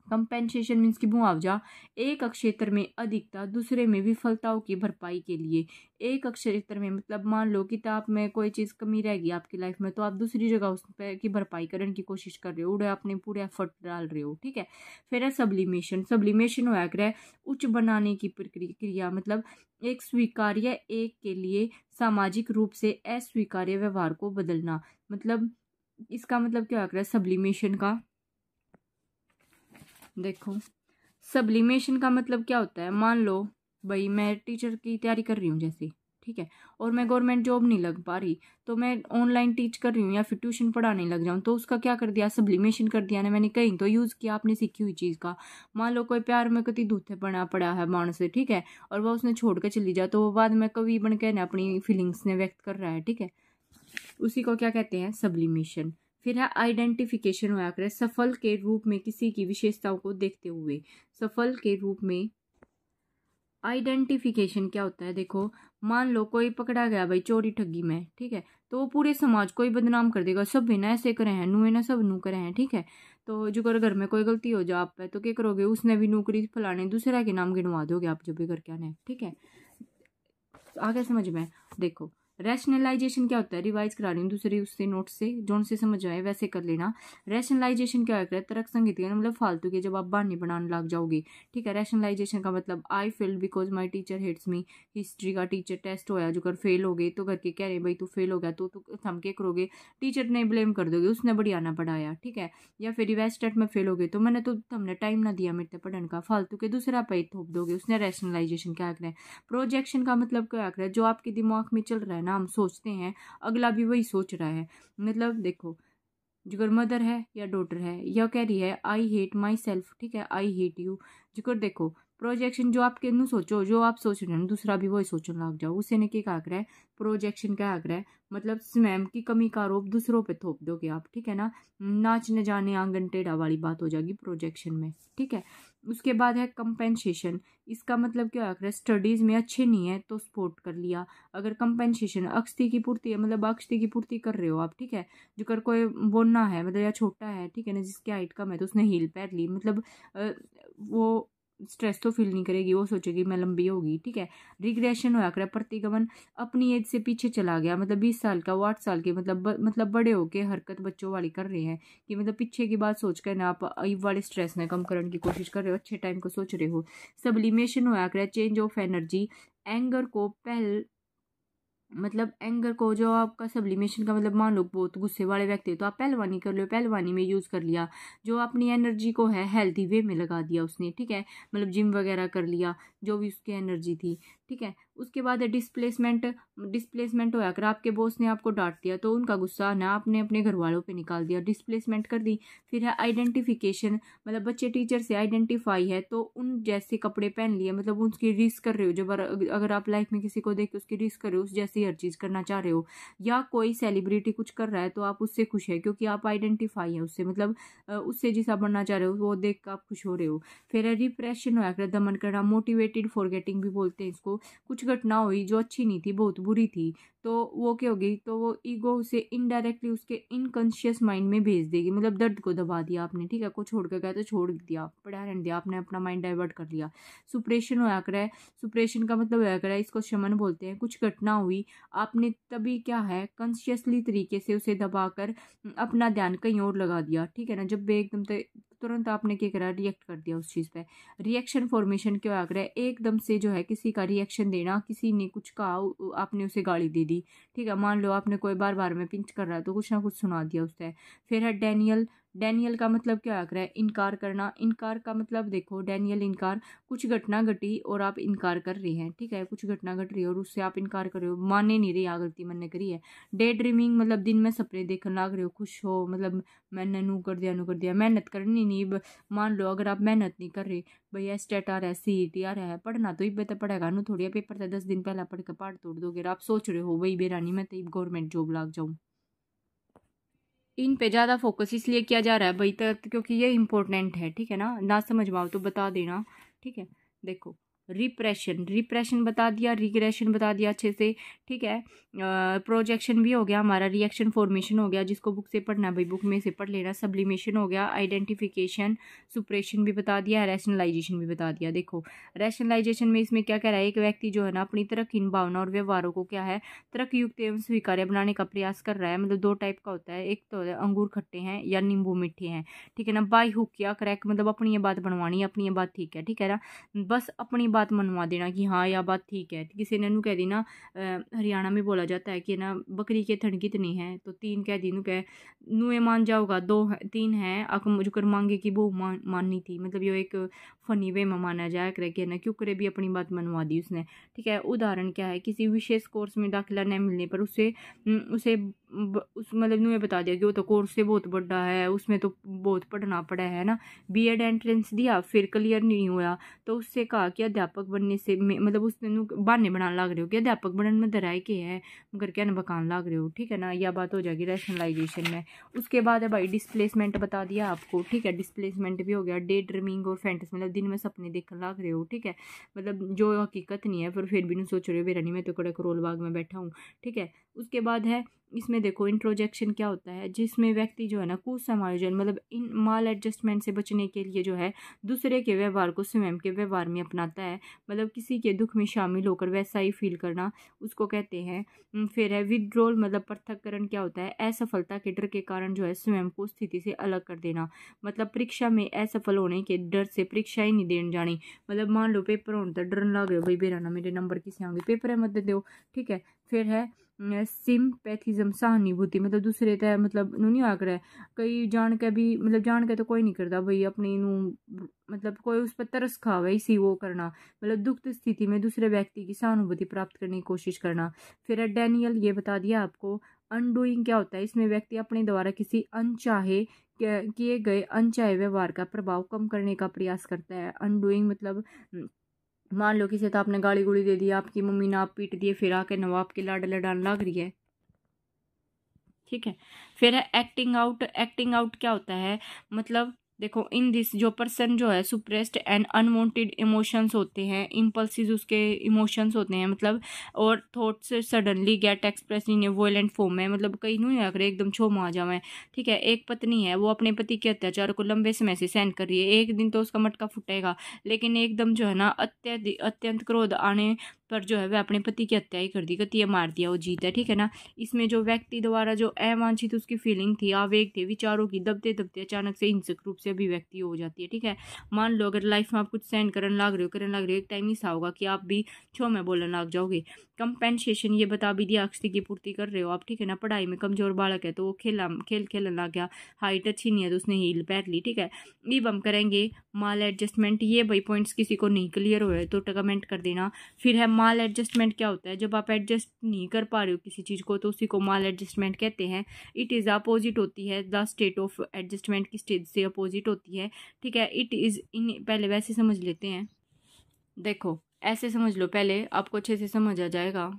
कंपेंसेशन मीन्स की मुआवजा, एक क्षेत्र में अधिकता दूसरे में विफलताओं की भरपाई के लिए। एक क्षेत्र में मतलब मान लो कि आप में कोई चीज़ कमी रहेगी आपकी लाइफ में, तो आप दूसरी जगह उस पे की भरपाई करने की कोशिश कर रहे हो, उड़े अपने पूरे एफर्ट डाल रहे हो, ठीक है। फिर है सब्लिमेशन। सब्लिमेशन होया करे उच्च बनाने की प्रक्रिया, मतलब एक स्वीकार्य एक के लिए सामाजिक रूप से अस्वीकार्य व्यवहार को बदलना। मतलब इसका मतलब क्या होगा सब्लिमेशन का, देखो सब्लिमेशन का मतलब क्या होता है, मान लो भाई मैं टीचर की तैयारी कर रही हूँ जैसे, ठीक है, और मैं गवर्नमेंट जॉब नहीं लग पा रही, तो मैं ऑनलाइन टीच कर रही हूँ या फिर ट्यूशन पढ़ाने लग जाऊँ, तो उसका क्या कर दिया, सब्लिमेशन कर दिया ना मैंने, कहीं तो यूज़ किया आपने सीखी हुई चीज़ का। मान लो कोई प्यार में कति दूथे पड़ा है मान से, ठीक है, और वह उसने छोड़ कर चली जा, तो वो बाद में कवि बन के ना अपनी फीलिंग्स ने व्यक्त कर रहा है, ठीक है, उसी को क्या कहते हैं, सब्लिमेशन। फिर है आइडेंटिफिकेशन होया करे सफल के रूप में किसी की विशेषताओं को देखते हुए। सफल के रूप में आइडेंटिफिकेशन क्या होता है, देखो मान लो कोई पकड़ा गया भाई चोरी ठगी में, ठीक है, तो वो पूरे समाज को ही बदनाम कर देगा, सब बिना ऐसे करे हैं नुए ना सब नू करे हैं, ठीक है। तो जो कर घर में कोई गलती हो जाए आप पे तो क्या करोगे, उसने भी नौकरी फलाने दूसरा के नाम गिनवा दोगे आप जो भी करके आने, ठीक है। आगे समझ में, देखो रैशनलाइजेशन क्या होता है, रिवाइज करा रही हूँ दूसरी उससे नोट से, जोन से समझ आए वैसे कर लेना। रैशनलाइजेशन क्या होता है, तर्क संगति मतलब फालतू के जब आप बहाने बनाने लग जाओगे, ठीक है। रैशनलाइजेशन का मतलब I failed because my teacher hates me. History का टीचर टेस्ट होया जो कर फेल हो गए, तो करके कह रहे भाई तू फेल हो गया तो थम के करोगे, टीचर ने ब्लेम कर दोगे उसने बढ़िया ना पढ़ाया, ठीक है। या फिर रिवाइज टेस्ट में फेल हो गए तो मैंने तो हमने टाइम ना दिया मेरे पढ़ने का, फालतू के दूसरा पे थोप दोगे, उसने रैशनलाइजेशन क्या करें। प्रोजेक्शन का मतलब क्या है, जो आपके दिमाग में चल रहा है ना, हम सोचते हैं अगला भी वही सोच रहा है। मतलब देखो जिगर मदर है या डॉटर है, या कह रही है आई हेट माई सेल्फ, ठीक है, आई हेट यू, जिगर देखो प्रोजेक्शन जो आपके नु सोचो, जो आप सोच रहे हैं दूसरा भी वही सोचने लग जाओ, उसे ने क्या करा है, प्रोजेक्शन क्या करा है, मतलब स्वयं की कमी का आरोप दूसरों पे थोप दोगे आप, ठीक है ना, नाच न जाने आंगन टेढ़ा वाली बात हो जाएगी प्रोजेक्शन में, ठीक है। उसके बाद है कंपेंसेशन। इसका मतलब क्या है, स्टडीज में अच्छे नहीं है तो सपोर्ट कर लिया। अगर कंपेंसेशन अक्षति की पूर्ति है, मतलब अक्षति की पूर्ति कर रहे हो आप, ठीक है, जो कर कोई बोलना है मतलब या छोटा है, ठीक है ना, जिसकी हाइट कम है तो उसने हील पहन ली, मतलब वो स्ट्रेस तो फील नहीं करेगी, वो सोचेगी मैं लंबी होगी, ठीक है। रिग्रेशन होया करे प्रतिगमन, अपनी एज से पीछे चला गया, मतलब 20 साल का वो 8 साल के मतलब बड़े होके हरकत बच्चों वाली कर रहे हैं, कि मतलब पीछे की बात सोच कर ना आप आई वाले स्ट्रेस ने कम करने की कोशिश कर रहे हो, अच्छे टाइम को सोच रहे हो। सब्लिमेशन होया करे चेंज ऑफ एनर्जी, एंगर को मतलब एंगर को जो आपका सब्लिमेशन का मतलब, मान लो बहुत गुस्से वाले व्यक्ति हो तो आप पहलवानी कर लो, पहलवानी में यूज़ कर लिया, जो अपनी एनर्जी को है हेल्थी वे में लगा दिया उसने, ठीक है, मतलब जिम वगैरह कर लिया, जो भी उसकी एनर्जी थी, ठीक है। उसके बाद है डिस्प्लेसमेंट, डिस्प्लेसमेंट होया कर आपके बॉस ने आपको डांट दिया तो उनका गुस्सा ना आपने अपने घर वालों पे निकाल दिया, डिस्प्लेसमेंट कर दी। फिर है आइडेंटिफिकेशन, मतलब बच्चे टीचर से आइडेंटिफाई है तो उन जैसे कपड़े पहन लिए, मतलब उसकी रीस कर रहे हो, जब अगर आप लाइफ में किसी को देख के उसकी रीस कर रहे हो, उस जैसी हर चीज़ करना चाह रहे हो, या कोई सेलिब्रिटी कुछ कर रहा है तो आप उससे खुश है क्योंकि आप आइडेंटिफाई है उससे, मतलब उससे जिस आप बनना चाह रहे हो वो देख कर आप खुश हो रहे हो। फिर है रिप्रेशन होया कर दमन करना, मोटिवेटेड फॉरगेटिंग भी बोलते हैं इसको। कुछ घटना हुई जो अच्छी नहीं थी, बहुत बुरी थी, तो वो क्या होगी, तो वो ईगो उसे इनडायरेक्टली उसके इनकॉन्शियस माइंड में भेज देगी, मतलब दर्द को दबा दिया आपने, ठीक है, को छोड़ कर गया तो छोड़ दिया, पड़ा रहने दिया, आपने अपना माइंड डाइवर्ट कर लिया। सुप्रेशन होया कर है, सुप्रेशन का मतलब होया कर है, इसको शमन बोलते हैं। कुछ घटना हुई, आपने तभी क्या है कॉन्शियसली तरीके से उसे दबाकर अपना ध्यान कहीं और लगा दिया, ठीक है ना, जब भी एकदम तुरंत आपने क्या करा, रिएक्ट कर दिया उस चीज़ पे। रिएक्शन फॉर्मेशन क्या आ रहा है, एकदम से जो है किसी का रिएक्शन देना, किसी ने कुछ कहा आपने उसे गाली दे दी, ठीक है, मान लो आपने कोई बार बार में पिंच कर रहा है तो कुछ ना कुछ सुना दिया उससे। फिर है डैनियल, डैनियल का मतलब क्या आ रहा है, इनकार करना। इनकार का मतलब देखो, डैनियल इनकार, कुछ घटना घटी और आप इनकार कर रहे हैं, ठीक है, कुछ घटना घट रही है और उससे आप इनकार कर रहे हो, माने नहीं रही, गलती मैंने करी है। डे ड्रीमिंग मतलब दिन में सपने देखने लग रहे हो, खुश हो, मतलब मैंने नू कर दिया, मेहनत करनी नहीं। मान लो अगर आप मेहनत नहीं कर रहे, भैया स्टेट आ रहा है, CET आ रहा है, पढ़ना तो ही बेहतर पड़ेगा नू, थोड़ी पेपर था 10 दिन पहला पढ़ के पहाड़ तोड़ दोगे, आप सोच रहे हो वही बेरानी मैं तो गवर्नमेंट जॉब लग जाऊँ। इन पे ज़्यादा फोकस इसलिए किया जा रहा है भाई तक, क्योंकि ये इंपॉर्टेंट है, ठीक है ना समझ पाओ तो बता देना, ठीक है। देखो रिप्रेशन, रिप्रेशन बता दिया, रिग्रेशन बता दिया अच्छे से, ठीक है। प्रोजेक्शन भी हो गया हमारा, रिएक्शन फॉर्मेशन हो गया, जिसको बुक से पढ़ना है भाई बुक में से पढ़ लेना, सब्लिमेशन हो गया, आइडेंटिफिकेशन, सुप्रेशन भी बता दिया, रैशनलाइजेशन भी बता दिया। देखो रैशनलाइजेशन में इसमें क्या कह रहा है, एक व्यक्ति जो है ना अपनी तरक्कीन भावना और व्यवहारों को क्या है तर्कयुक्त एवं स्वीकार्य बनाने का प्रयास कर रहा है, मतलब दो टाइप का होता है, एक तो होता है अंगूर खट्टे हैं या नींबू मीठे हैं, ठीक है ना। बाई हुक या क्रैक, मतलब अपनी ये बात बनवानी है, अपनी ये बात ठीक है, ठीक है ना, बस अपनी बात मनवा देना कि हाँ यह बात ठीक है। किसी ने नू कह दी ना, हरियाणा में बोला जाता है कि ना बकरी के थन कितने हैं, तो 3 कह दी, नू कह नू मान जाओगा 3 हैं, अक मुझ कर मांगे कि वो माननी थी, मतलब ये एक फनी वे में माना जाए करे कि ना, क्यों करे भी अपनी बात मनवा दी उसने, ठीक है। उदाहरण क्या है, किसी विशेष कोर्स में दाखिला न मिलने पर उसे उस मतलब नुए बता दिया कि वो तो कोर्स से बहुत बड़ा है, उसमें तो बहुत पढ़ना पड़ा है ना। B.Ed एंट्रेंस दिया फिर क्लियर नहीं हुआ तो उससे कहा कि अध्यापक बनने से मतलब उसने बहाने बनाने लग रहे हो कि अध्यापक बनने में दराय के है, मगर क्या ना बकान लग रहे हो, ठीक है ना, यह बात हो जाएगी रैशनलाइजेशन में। उसके बाद है भाई डिस्प्लेसमेंट बता दिया आपको, ठीक है, डिस्प्लेसमेंट भी हो गया। डे ड्रीमिंग और फैंटेसी मतलब दिन में सपने देखने लग रहे हो, ठीक है, मतलब जो हकीकत नहीं है फिर भी नहीं सोच रहे हो बेरानी मैं तो कड़े करोल बाग में बैठा हूँ, ठीक है। उसके बाद है इसमें देखो इंट्रोजेक्शन क्या होता है, जिसमें व्यक्ति जो है ना कुछ समायोजन मतलब इन माल एडजस्टमेंट से बचने के लिए जो है दूसरे के व्यवहार को स्वयं के व्यवहार में अपनाता है, मतलब किसी के दुख में शामिल होकर वैसा ही फील करना, उसको कहते हैं। फिर है विड्रॉल मतलब पृथक्करण क्या होता है, असफलता के डर के कारण जो है स्वयं को स्थिति से अलग कर देना, मतलब परीक्षा में असफल होने के डर से परीक्षा ही नहीं देने जानी, मतलब मान लो पेपर होने तक डरने लग रहे हो भाई बेराना मेरे नंबर किसे आएंगे, पेपर है मत दो, ठीक है। फिर है सिंपैथिज्म सहानुभूति, मतलब दूसरे तय मतलब नू नहीं आग रहा है, कई जान के भी मतलब जान के तो कोई नहीं करता भाई अपनी नू, मतलब कोई उस पर तरस खावे इसी वो करना, मतलब दुख स्थिति में दूसरे व्यक्ति की सहानुभूति प्राप्त करने की कोशिश करना। फिर डैनियल ये बता दिया आपको। अनडूइंग क्या होता है, इसमें व्यक्ति अपने द्वारा किसी अनचाहे किए गए अनचाहे व्यवहार का प्रभाव कम करने का प्रयास करता है। अनडूइंग मतलब मान लो किसी तो आपने गाली गुड़ी दे दी, आपकी मम्मी ने आप पीट दिए, फिर आके नवाब के लाड लडान लग रही है, ठीक है। फिर है एक्टिंग आउट, एक्टिंग आउट क्या होता है, मतलब देखो इन दिस जो पर्सन जो है सुप्रेस्ड एंड अनवांटेड इमोशंस होते हैं, इम्पल्सिस उसके इमोशंस होते हैं मतलब, और thoughts suddenly get express in a violent form में, मतलब कहीं नहीं आकर एकदम छो आ जावे। ठीक है, एक पत्नी है वो अपने पति के अत्याचार को लंबे समय से सहन कर रही है, एक दिन तो उसका मटका फूटेगा, लेकिन एकदम जो है ना अत्यंत क्रोध आने पर जो है वह अपने पति की हत्या ही कर दी, गति मार दिया, वो जीत है। ठीक है ना, इसमें जो व्यक्ति द्वारा जो अवांछित उसकी फीलिंग थी, आवेग थे, विचारों की दबते दबते अचानक से हिंसक रूप से अभिव्यक्ति हो जाती है। ठीक है, मान लो अगर लाइफ में आप कुछ सहन करने लग रहे हो, एक टाइम ऐसा होगा कि आप भी छो में बोलने लग जाओगे। कंपेंसेशन ये बता भी दिया, अक्ति की पूर्ति कर रहे हो आप। ठीक है ना, पढ़ाई में कमजोर बालक है तो वो खेलने लग गया, हाइट अच्छी नहीं है तो उसने हील पहन ली। ठीक है, अब हम करेंगे माल एडजस्टमेंट। ये भाई पॉइंट्स किसी को नहीं क्लियर हुए तो कमेंट कर देना। फिर है माल एडजस्टमेंट क्या होता है, जब आप एडजस्ट नहीं कर पा रहे हो किसी चीज़ को तो उसी को माल एडजस्टमेंट कहते हैं। इट इज़ अपोजिट होती है, द स्टेट ऑफ एडजस्टमेंट की स्टेज से अपोजिट होती है। ठीक है, इट इज़ इन, पहले वैसे समझ लेते हैं। देखो ऐसे समझ लो पहले, आपको अच्छे से समझ आ जाएगा।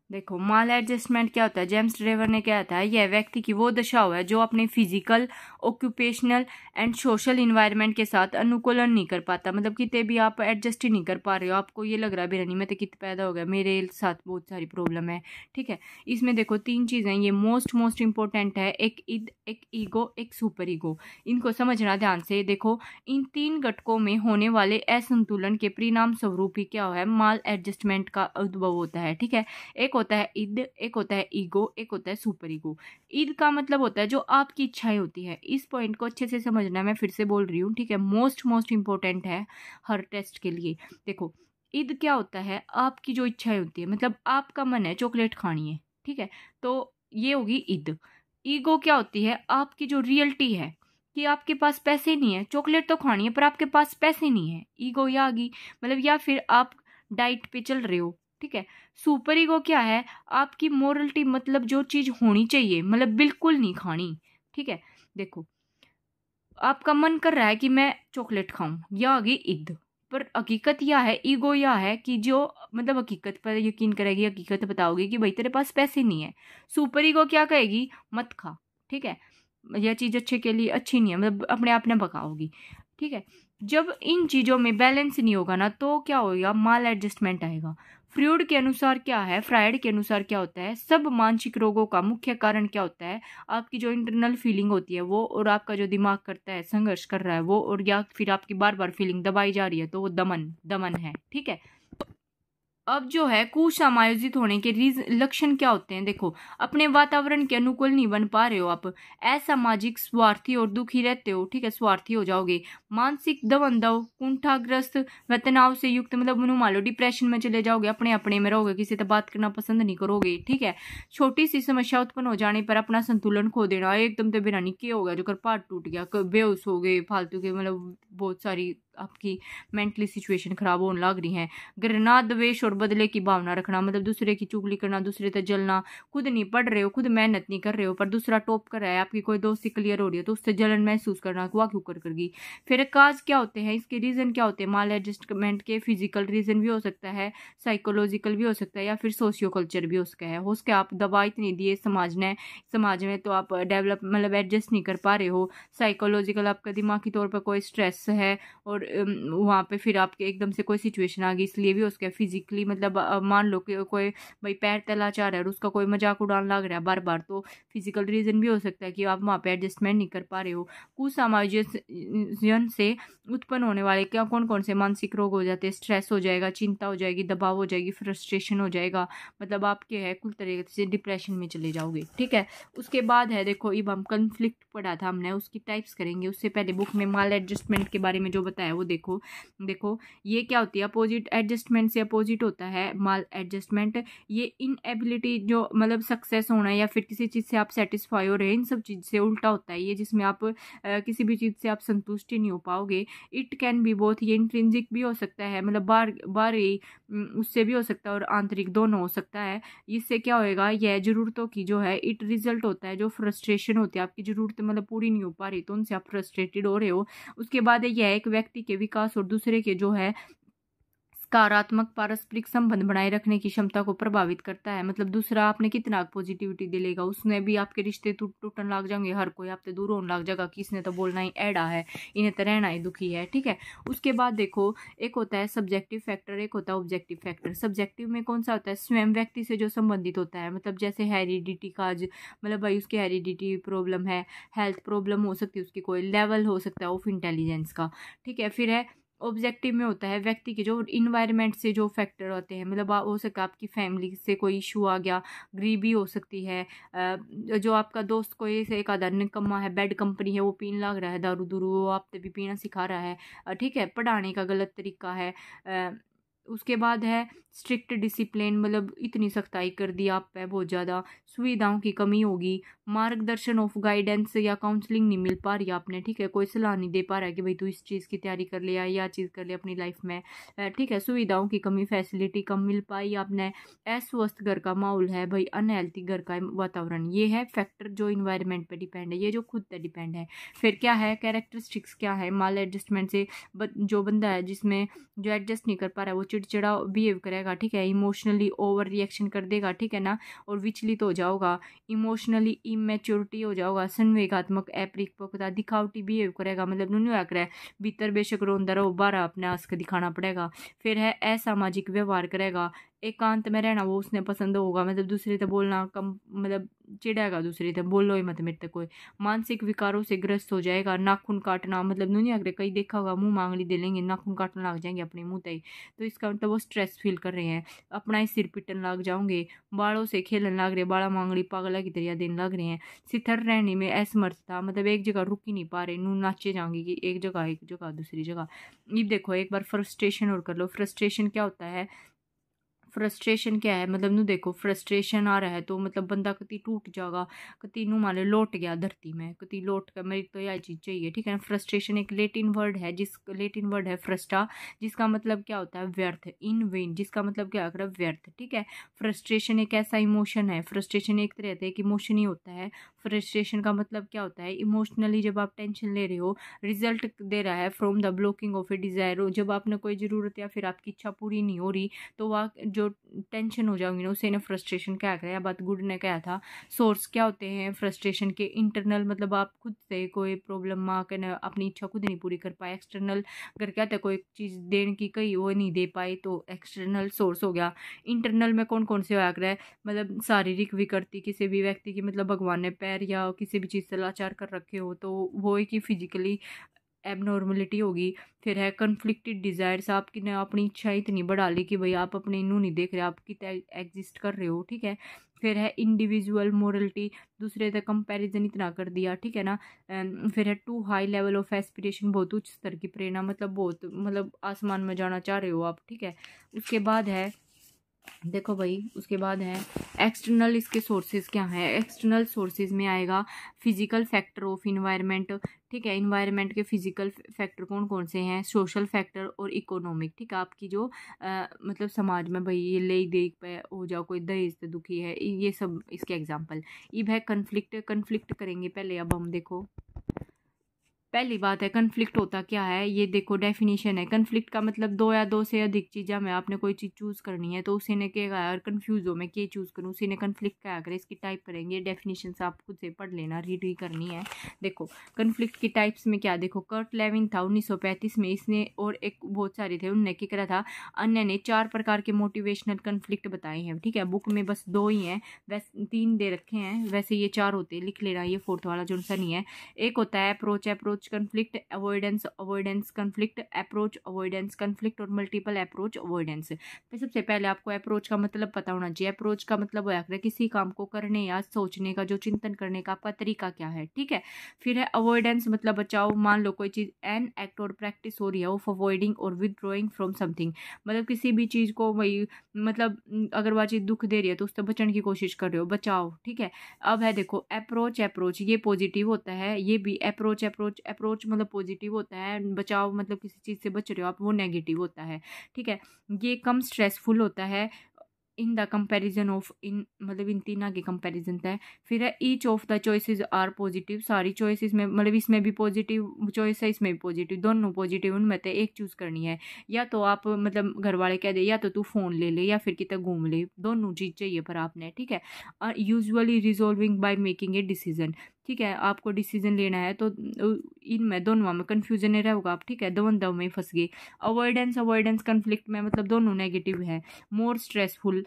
देखो माल एडजस्टमेंट क्या होता है, जेम्स ट्रेवर ने क्या था, यह व्यक्ति की वो दशा है जो अपने physical, occupational and social environment के साथ अनुकूलन नहीं कर पाता। मतलब कितने भी आप एडजस्ट ही नहीं कर पा रहे हो, आपको ये लग रहा है बेरानी में तो कित पैदा हो गया, मेरे साथ बहुत सारी प्रॉब्लम है। ठीक है, इसमें देखो 3 चीज़ें, ये मोस्ट इंपॉर्टेंट है, एक ईद, एक ईगो, एक सुपर ईगो। इनको समझना ध्यान से। देखो इन 3 घटकों में होने वाले असंतुलन के परिणाम स्वरूप ही क्या है, माल एडजस्टमेंट का उद्भव होता है। ठीक है, एक होता है ईद, एक होता है ईगो, एक होता है सुपर ईगो। ईद का मतलब होता है जो आपकी इच्छाएं होती है। इस पॉइंट को अच्छे से समझना, मैं फिर से बोल रही हूँ। ठीक है, मोस्ट इंपॉर्टेंट है हर टेस्ट के लिए। देखो ईद क्या होता है, आपकी जो इच्छाएं होती है, मतलब आपका मन है चॉकलेट खानी है। ठीक है, तो ये होगी ईद। ईगो क्या होती है, आपकी जो रियलिटी है कि आपके पास पैसे नहीं है, चॉकलेट तो खानी है पर आपके पास पैसे नहीं है, ईगो ये आ गई। मतलब या फिर आप डाइट पे चल रहे हो। ठीक है, सुपर ईगो क्या है, आपकी मोरलिटी, मतलब जो चीज होनी चाहिए मतलब बिल्कुल नहीं खानी। ठीक है, देखो आपका मन कर रहा है कि मैं चॉकलेट खाऊं, यह आ गई ईद। पर हकीकत यह है, ईगो यह है कि जो मतलब हकीकत पर यकीन करेगी, हकीकत बताओगी कि भाई तेरे पास पैसे नहीं है। सुपर ईगो क्या कहेगी, मत खा। ठीक है, यह चीज अच्छे के लिए अच्छी नहीं है, मतलब अपने आप ने भगाओगी। ठीक है, जब इन चीजों में बैलेंस नहीं होगा ना तो क्या होगा, माल एडजस्टमेंट आएगा। फ्रूड के अनुसार क्या है, फ्राइड के अनुसार क्या होता है, सब मानसिक रोगों का मुख्य कारण क्या होता है, आपकी जो इंटरनल फीलिंग होती है वो, और आपका जो दिमाग करता है संघर्ष कर रहा है वो, और या फिर आपकी बार बार फीलिंग दबाई जा रही है तो वो दमन है। ठीक है, अब जो है कुसमायोजित होने के लक्षण क्या होते हैं, देखो अपने वातावरण के अनुकूल नहीं बन पा रहे हो आप, असामाजिक, स्वार्थी और दुखी रहते हो। ठीक है, स्वार्थी हो जाओगे, मानसिक दवंदव, कुंठाग्रस्त व तनाव से युक्त, मतलब मान लो डिप्रेशन में चले जाओगे, अपने में रहोगे, किसी से बात करना पसंद नहीं करोगे। ठीक है, छोटी सी समस्या उत्पन्न हो जाने पर अपना संतुलन खो देना, एकदम तो बिना निके हो गया, जो कपाट टूट गया, बेहोश हो गए, फालतू के, मतलब बहुत सारी आपकी मेंटली सिचुएशन खराब होने लग रही है। घृणा, द्वेष और बदले की भावना रखना, मतलब दूसरे की चुगली करना, दूसरे से जलना, खुद नहीं पढ़ रहे हो, खुद मेहनत नहीं कर रहे हो पर दूसरा टॉप कर रहा है, आपकी कोई दोस्ती क्लियर हो रही है तो उससे जलन महसूस करना, हुआ क्यों करगी। फिर काज क्या होते हैं, इसके रीजन क्या होते हैं, माल एडजस्टमेंट के फिजिकल रीजन भी हो सकता है, साइकोलॉजिकल भी हो सकता है, या फिर सोशियो कल्चर भी हो सकता है। आप दबा इतनी दिए समाज में तो आप डेवलप मतलब एडजस्ट नहीं कर पा रहे हो। साइकोलॉजिकल आपका दिमागी तौर पर कोई स्ट्रेस है और वहाँ पे फिर आपके एकदम से कोई सिचुएशन आ गई, इसलिए भी उसका फिजिकली, मतलब मान लो कि कोई भाई पैर तला चाह रहा है और उसका कोई मजाक उड़ान लग रहा है बार बार, तो फिजिकल रीजन भी हो सकता है कि आप वहाँ पे एडजस्टमेंट नहीं कर पा रहे हो। कुसमायोजन से उत्पन्न होने वाले क्या कौन कौन से मानसिक रोग हो जाते हैं, स्ट्रेस हो जाएगा, चिंता हो जाएगी, दबाव हो जाएगी, फ्रस्ट्रेशन हो जाएगा, मतलब आपके है कुल तरीके से डिप्रेशन में चले जाओगे। ठीक है, उसके बाद है देखो, अब हम कन्फ्लिक्ट पढ़ा था हमने, उसकी टाइप्स करेंगे। उससे पहले बुक में माल एडजस्टमेंट के बारे में जो बताया वो देखो ये क्या होती है, अपोजिट एडजस्टमेंट से अपोजिट होता है माल एडजस्टमेंट। ये इनएबिलिटी, जो मतलब सक्सेस होना या फिर किसी चीज़ से आप सेटिस्फाई हो रहे हैं, इन सब चीज़ से उल्टा होता है ये, जिसमें आप किसी भी चीज़ से आप संतुष्ट ही नहीं हो पाओगे। इट कैन बी बोथ, ये इंट्रिंसिक भी हो सकता है, मतलब बाहरी उससे भी हो सकता है और आंतरिक दोनों हो सकता है। इससे क्या होएगा, यह जरूरतों की जो है इट रिजल्ट होता है, जो फ्रस्ट्रेशन होती है, आपकी जरूरत मतलब पूरी नहीं हो पा रही तो उनसे आप फ्रस्ट्रेटेड हो रहे हो। उसके बाद यह एक व्यक्ति के विकास और दूसरे के जो है सकारात्मक पारस्परिक संबंध बनाए रखने की क्षमता को प्रभावित करता है। मतलब दूसरा आपने कितना पॉजिटिविटी दिलेगा, उसने भी आपके रिश्ते टूटन लग जाएंगे, हर कोई आपसे दूर होने लग जाएगा कि इसने तो बोलना ही एड़ा है, इन्हें तो रहना ही दुखी है, ठीक है। उसके बाद देखो एक होता है सब्जेक्टिव फैक्टर, एक होता है ऑब्जेक्टिव फैक्टर। सब्जेक्टिव में कौन सा होता है, स्वयं व्यक्ति से जो संबंधित होता है, मतलब जैसे हेरिडिटी का मतलब भाई उसकी हेरिडिटी प्रॉब्लम है, हेल्थ प्रॉब्लम हो सकती है, उसकी कोई लेवल हो सकता है ऑफ इंटेलिजेंस का, ठीक है। फिर है ऑब्जेक्टिव में होता है व्यक्ति के जो इन्वायरमेंट से जो फैक्टर होते हैं, मतलब हो सकता है आपकी फैमिली से कोई इशू आ गया, गरीबी हो सकती है, जो आपका दोस्त कोई से एक आधा निकम्मा है, बैड कंपनी है, वो पीने लग रहा है दारू दूरू, वो आपसे भी पीना सिखा रहा है, ठीक है, पढ़ाने का गलत तरीका है। उसके बाद है स्ट्रिक्ट डिसिप्लिन, मतलब इतनी सख्ताई कर दी आप पे बहुत ज़्यादा, सुविधाओं की कमी होगी, मार्गदर्शन ऑफ गाइडेंस या काउंसलिंग नहीं मिल पा रही आपने, ठीक है, कोई सलाह नहीं दे पा रहा है कि भाई तू इस चीज़ की तैयारी कर ले या चीज़ कर ले अपनी लाइफ में, ठीक है। सुविधाओं की कमी, फैसिलिटी कम मिल पाई आपने, अस्वस्थ घर का माहौल है भाई, अनहेल्थी घर का वातावरण, ये है फैक्टर जो इन्वायरमेंट पे डिपेंड है, ये जो खुद पे डिपेंड है। फिर क्या है कैरेक्टरिस्टिक्स, क्या है माल एडजस्टमेंट से जो बंदा है जिसमें जो एडजस्ट नहीं कर पा रहा है वो चिड़चिड़ा बिहेव करेगा, ठीक है, इमोशनली ओवर रिएक्शन कर देगा, ठीक है ना, और विचलित हो जाओगा, इमोशनली इमेच्योरिटी हो जाओगा, संवेगात्मक अपरिपक्वता, दिखावटी बिहेव करेगा, मतलब नुनु करे भीतर बेशक रोंदा रहो, बाहर अपने आस के दिखाना पड़ेगा। फिर है असामाजिक व्यवहार करेगा, एकांत में रहना वो उसने पसंद होगा, मतलब दूसरे से बोलना कम, मतलब चिढ़ेगा दूसरे से, बोलो ही मत मेरे से कोई, मानसिक विकारों से ग्रस्त हो जाएगा, नाखून काटना, मतलब नहीं अगर कहीं देखा होगा मुंह मांगली दे लेंगे, नाखून काटने लग जाएंगे अपने मुंह तय, तो इसका मतलब वो स्ट्रेस फील कर रहे हैं, अपना ही सिर पिटन लग जाओगे, बालों से खेलने लग रहे, बाड़ा मांगली पागला की तरह देने लग रहे हैं, स्थिर रहने में असमर्थता, मतलब एक जगह रुक ही नहीं पा रहे, नू नाचे जाएंगे कि एक जगह दूसरी जगह। ये देखो एक बार फ्रस्ट्रेशन और कर लो, फ्रस्ट्रेशन क्या होता है, फ्रस्ट्रेशन क्या है, मतलब नू देखो फ्रस्ट्रेशन आ रहा है तो मतलब बंदा कति टूट जाएगा, कति नू मान लो लौट गया धरती में, कति लौट कर मेरी तो यह चीज़ चाहिए, ठीक है। फ्रस्ट्रेशन एक लेटिन वर्ड है, लेटिन वर्ड है फ्रस्टा, जिसका मतलब क्या होता है व्यर्थ, इन वेन, जिसका मतलब क्या होता है व्यर्थ, ठीक है। फ्रस्ट्रेशन एक ऐसा इमोशन है, फ्रस्ट्रेशन एक तरह का एक इमोशन ही होता है। फ्रस्ट्रेशन का मतलब क्या होता है, इमोशनली जब आप टेंशन ले रहे हो, रिजल्ट दे रहा है from the blocking of A Dzire, जब आपने कोई ज़रूरत या फिर आपकी इच्छा पूरी नहीं हो रही तो वह जो टेंशन हो जाऊंगी ना उसे ना फ्रस्ट्रेशन क्या करें, बात गुड ने कहा था। सोर्स क्या होते हैं फ्रस्ट्रेशन के, इंटरनल मतलब आप खुद से कोई प्रॉब्लम माँ के ना अपनी इच्छा खुद नहीं पूरी कर पाए, एक्सटर्नल अगर क्या था कोई चीज़ देने की कही वो नहीं दे पाई तो एक्सटर्नल सोर्स हो गया। इंटरनल में कौन कौन से होया है, मतलब शारीरिक विकृति किसी भी व्यक्ति की, मतलब भगवान ने पैर या किसी भी चीज़ से लाचार कर रखे हो तो वो एक ही फिजिकली एबनॉर्मलिटी होगी। फिर है कन्फ्लिक्टेड डिज़ायर्स, आपकी ने अपनी इच्छा इतनी बढ़ा ली कि भाई आप अपने इनू नहीं देख रहे, आप कितना एग्जिस्ट कर रहे हो, ठीक है। फिर है इंडिविजुअल मोरलिटी, दूसरे तक कंपैरिजन इतना कर दिया, ठीक है ना। फिर है too high level of aspiration, बहुत उच्च स्तर की प्रेरणा, मतलब बहुत मतलब आसमान में जाना चाह रहे हो आप, ठीक है। उसके बाद है देखो भाई, उसके बाद है एक्सटर्नल, इसके सोर्सेज क्या हैं, एक्सटर्नल सोर्सेज में आएगा फिजिकल फैक्टर ऑफ इन्वायरमेंट, ठीक है। इन्वायरमेंट के फिजिकल फैक्टर कौन कौन से हैं, सोशल फैक्टर और इकोनॉमिक, ठीक है। आपकी जो मतलब समाज में भाई ये ले देख पे हो जाओ कोई दहेज से दुखी है, ये सब इसके एग्जाम्पल। ये है कन्फ्लिक्ट करेंगे पहले, अब हम देखो पहली बात है कन्फ्लिक्ट होता क्या है, ये देखो डेफिनेशन है। कन्फ्लिक्ट का मतलब दो या दो से अधिक चीज़ों में आपने कोई चीज़ चूज़ करनी है तो उसी ने क्या यार कन्फ्यूज हो मैं क्या चूज़ करूँ, उसी ने कन्फ्लिक्ट क्या करें, इसकी टाइप करेंगे, डेफिनेशन से आप खुद से पढ़ लेना, रीड ही करनी है। देखो कन्फ्लिक्ट की टाइप्स में क्या, देखो कर्ट लेविन था 1935 में, इसने और एक बहुत सारे थे उनने क्या करा था, अन्य ने 4 प्रकार के मोटिवेशनल कन्फ्लिक्ट बताए हैं, ठीक है। बुक में बस 2 ही हैं, वैसे 3 दे रखे हैं, वैसे ये 4 होते हैं, लिख लेना, ये 4th वाला जो सा नहीं है। एक होता है approach conflict, avoidance conflict, approach avoidance conflict और मल्टीपल अप्रोच अवॉइडेंस। तो सबसे पहले आपको अप्रोच का मतलब पता होना चाहिए। अप्रोच का मतलब है किसी काम को करने या सोचने का जो चिंतन करने का आपका तरीका क्या है, ठीक है। फिर है अवॉइडेंस मतलब बचाओ, मान लो कोई चीज़ एन एक्ट और प्रैक्टिस हो रही है ऑफ अवॉइडिंग और विदड्रॉइंग फ्रॉम समथिंग, मतलब किसी भी चीज़ को वही मतलब अगर वह चीज़ दुख दे रही है तो उससे बचने की कोशिश कर रहे हो, बचाओ, ठीक है। अब है देखो अप्रोच ये पॉजिटिव होता है, ये भी अप्रोच मतलब पॉजिटिव होता है, बचाओ मतलब किसी चीज़ से बच रहे हो आप, वो नेगेटिव होता है, ठीक है। ये कम स्ट्रेसफुल होता है, in the comparison of in मतलब इन तीन के कंपैरिजन है। फिर है each of the choices are positive, सारी चॉइसेस में मतलब इसमें भी पॉजिटिव चॉइस है, इसमें भी पॉजिटिव, दोनों पॉजिटिव, उनमें से एक चूज करनी है। या तो आप मतलब घर वाले कह दे या तो तू फोन ले ले या फिर कितना घूम ले, दोनों चीज चाहिए पर आपने, ठीक है। Usually resolving by making a decision, ठीक है, आपको डिसीजन लेना है तो इनमें दोनों में कन्फ्यूजन नहीं रहेगा आप, ठीक है, दो में फंस गए। अवॉइडेंस कन्फ्लिक्ट में मतलब दोनों नेगेटिव है। मोर स्ट्रेसफुल,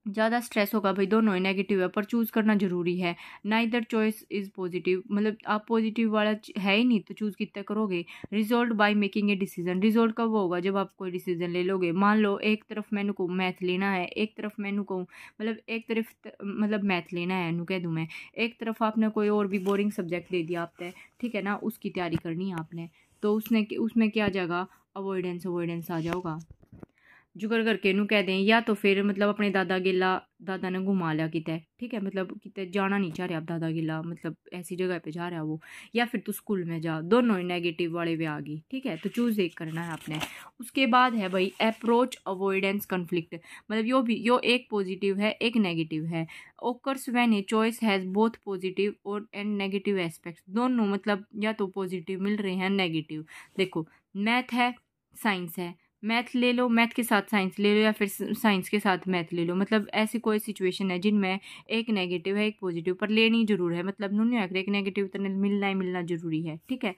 ज़्यादा स्ट्रेस होगा भाई, दोनों ही नेगेटिव है पर चूज़ करना जरूरी है। नाइदर चॉइस इज़ पॉजिटिव, मतलब आप पॉजिटिव वाला है ही नहीं तो चूज़ कितना करोगे। Resolve by making a decision, resolve कब होगा जब आप कोई डिसीजन ले लोगे। मान लो एक तरफ मैंने को मैथ लेना है, एक तरफ मैंने को मतलब एक तरफ मतलब मैथ लेना है कह दूँ मैं, एक तरफ आपने कोई और भी बोरिंग सब्जेक्ट दे दिया आपने, ठीक है ना, उसकी तैयारी करनी है आपने, तो उसमें क्या आ जाएगा, अवॉइडेंस आ जाओगा। जुगर करके नू कह दें, या तो फिर मतलब अपने दादा गिला, दादा ने घुमा लिया कितने, ठीक है, मतलब कितने जाना नहीं चाह रहा आप दादा गिला, मतलब ऐसी जगह पे जा रहा है वो, या फिर तू स्कूल में जा, दोनों ही नेगेटिव वाले पे आ गई, ठीक है, तो चूज एक करना है आपने। उसके बाद है भाई अप्रोच अवॉइडेंस कन्फ्लिक्ट, मतलब यो एक पॉजिटिव है एक नेगेटिव है। Occurs when a choice has both positive और एंड नेगेटिव एस्पेक्ट्स, दोनों मतलब या तो पॉजिटिव मिल रहे हैं नेगेटिव। देखो मैथ है साइंस है, मैथ ले लो, मैथ के साथ साइंस ले लो, या फिर साइंस के साथ मैथ ले लो, मतलब ऐसी कोई सिचुएशन है जिनमें एक नेगेटिव है एक पॉजिटिव, पर लेनी जरूर है, मतलब नून एक नेगेटिव तो मिलना ही मिलना जरूरी है, ठीक है।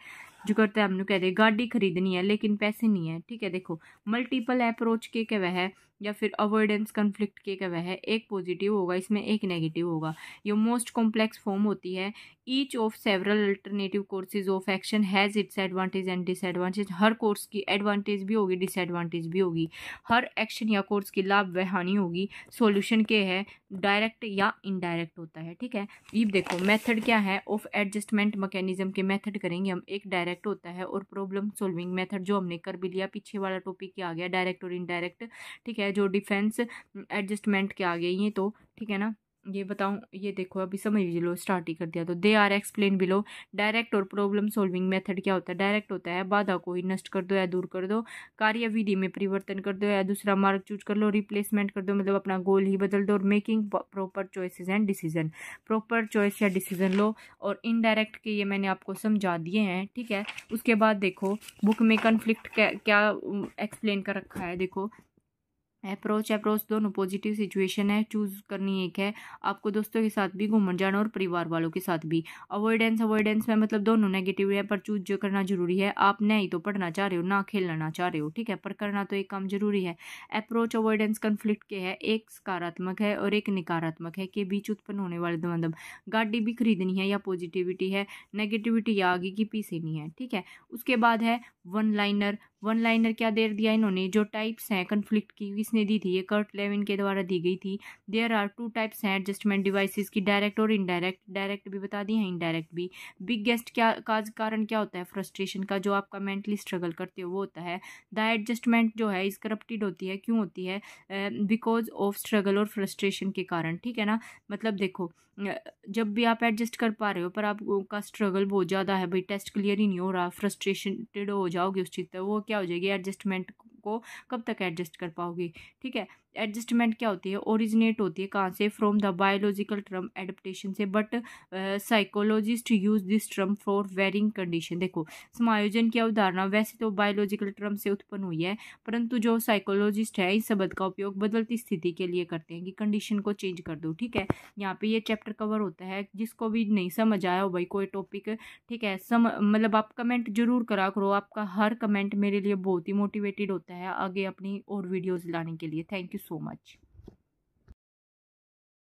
जो करते हैं हम कह दे गाड़ी खरीदनी है लेकिन पैसे नहीं है, ठीक है। देखो मल्टीपल अप्रोच के क्या वह है, या फिर अवॉइडेंस कन्फ्लिक्ट के क्या वह है, एक पॉजिटिव होगा इसमें एक नेगेटिव होगा। ये मोस्ट कॉम्प्लेक्स फॉर्म होती है। Each of several alternative courses of action has its advantage and disadvantage, her course की एडवांटेज भी होगी डिसएडवांटेज भी होगी, हर एक्शन या कोर्स की लाभ व हानि होगी। सॉल्यूशन के है डायरेक्ट या इनडायरेक्ट होता है, ठीक है। ये देखो मेथड क्या है ऑफ एडजस्टमेंट मैकेनिज्म के मेथड करेंगे हम, एक डायरेक्ट होता है और प्रॉब्लम सॉल्विंग मेथड जो हमने कर भी लिया, पीछे वाला टॉपिक क्या आ गया, डायरेक्ट और इनडायरेक्ट, ठीक है, जो डिफेंस एडजस्टमेंट के आ गए ये तो, ठीक है ना। ये बताऊं, ये देखो अभी समझ लो स्टार्ट ही कर दिया, तो they are explain below. Direct और प्रॉब्लम सॉल्विंग मेथड क्या होता है, डायरेक्ट होता है बाधा को ही नष्ट कर दो या दूर कर दो, कार्य विधि में परिवर्तन कर दो या दूसरा मार्ग चूज कर लो, रिप्लेसमेंट कर दो मतलब अपना गोल ही बदल दो, और making proper choices and decision, proper choice या डिसीजन लो। और इनडायरेक्ट के ये मैंने आपको समझा दिए हैं, ठीक है। उसके बाद देखो बुक में कन्फ्लिक्ट क्या एक्सप्लेन कर रखा है, देखो अप्रोच दोनों पॉजिटिव सिचुएशन है, चूज करनी एक है, आपको दोस्तों के साथ भी घूमने जाना और परिवार वालों के साथ भी। अवॉइडेंस में मतलब दोनों नेगेटिव है पर चूज जो करना जरूरी है, आप नहीं तो पढ़ना चाह रहे हो ना खेलना चाह रहे हो, ठीक है, पर करना तो एक काम जरूरी है। अप्रोच अवॉइडेंस कन्फ्लिक्ट के है, एक सकारात्मक है और एक नकारात्मक है, के बीच उत्पन्न होने वाले द्वंद्व। गाड़ी भी खरीदनी है या पॉजिटिविटी है, नेगेटिविटी या आगे की पीछे नहीं है, ठीक है। उसके बाद है वन लाइनर क्या दे दिया इन्होंने, जो टाइप्स हैं कन्फ्लिक्ट की किसने दी थी, ये कर्ट लेविन के द्वारा दी गई थी। देयर आर टू टाइप्स हैं एडजस्टमेंट डिवाइसेस की, डायरेक्ट और इनडायरेक्ट, डायरेक्ट भी बता दी है इनडायरेक्ट भी। बिगेस्ट क्या कारण क्या होता है, फ्रस्ट्रेशन का, जो आपका मेंटली स्ट्रगल करते हो वो होता है। द एडजस्टमेंट जो है इस करप्टेड होती है, क्यों होती है, बिकॉज ऑफ स्ट्रगल और फ्रस्ट्रेशन के कारण, ठीक है ना। मतलब देखो जब भी आप एडजस्ट कर पा रहे हो पर आपका स्ट्रगल बहुत ज़्यादा है भाई, टेस्ट क्लियर ही नहीं हो रहा, फ्रस्ट्रेटेड हो जाओगे उस चीज़ पर, वो क्या हो जाएगी, एडजस्टमेंट को कब तक एडजस्ट कर पाओगे, ठीक है। एडजस्टमेंट क्या होती है, ओरिजिनेट होती है कहाँ से, from the biological term adaptation से, but psychologist use this term for varying condition. देखो समायोजन की अवधारणा वैसे तो बायोलॉजिकल टर्म से उत्पन्न हुई है, परंतु जो साइकोलॉजिस्ट है इस शब्द का उपयोग बदलती स्थिति के लिए करते हैं कि कंडीशन को चेंज कर दो, ठीक है। यहाँ पे ये चैप्टर कवर होता है, जिसको भी नहीं समझ आया हो भाई कोई टॉपिक, ठीक है, मतलब आप कमेंट जरूर करा करो, आपका हर कमेंट मेरे लिए बहुत ही मोटिवेटेड होता है आगे अपनी और वीडियोस लाने के लिए। Thank you so much.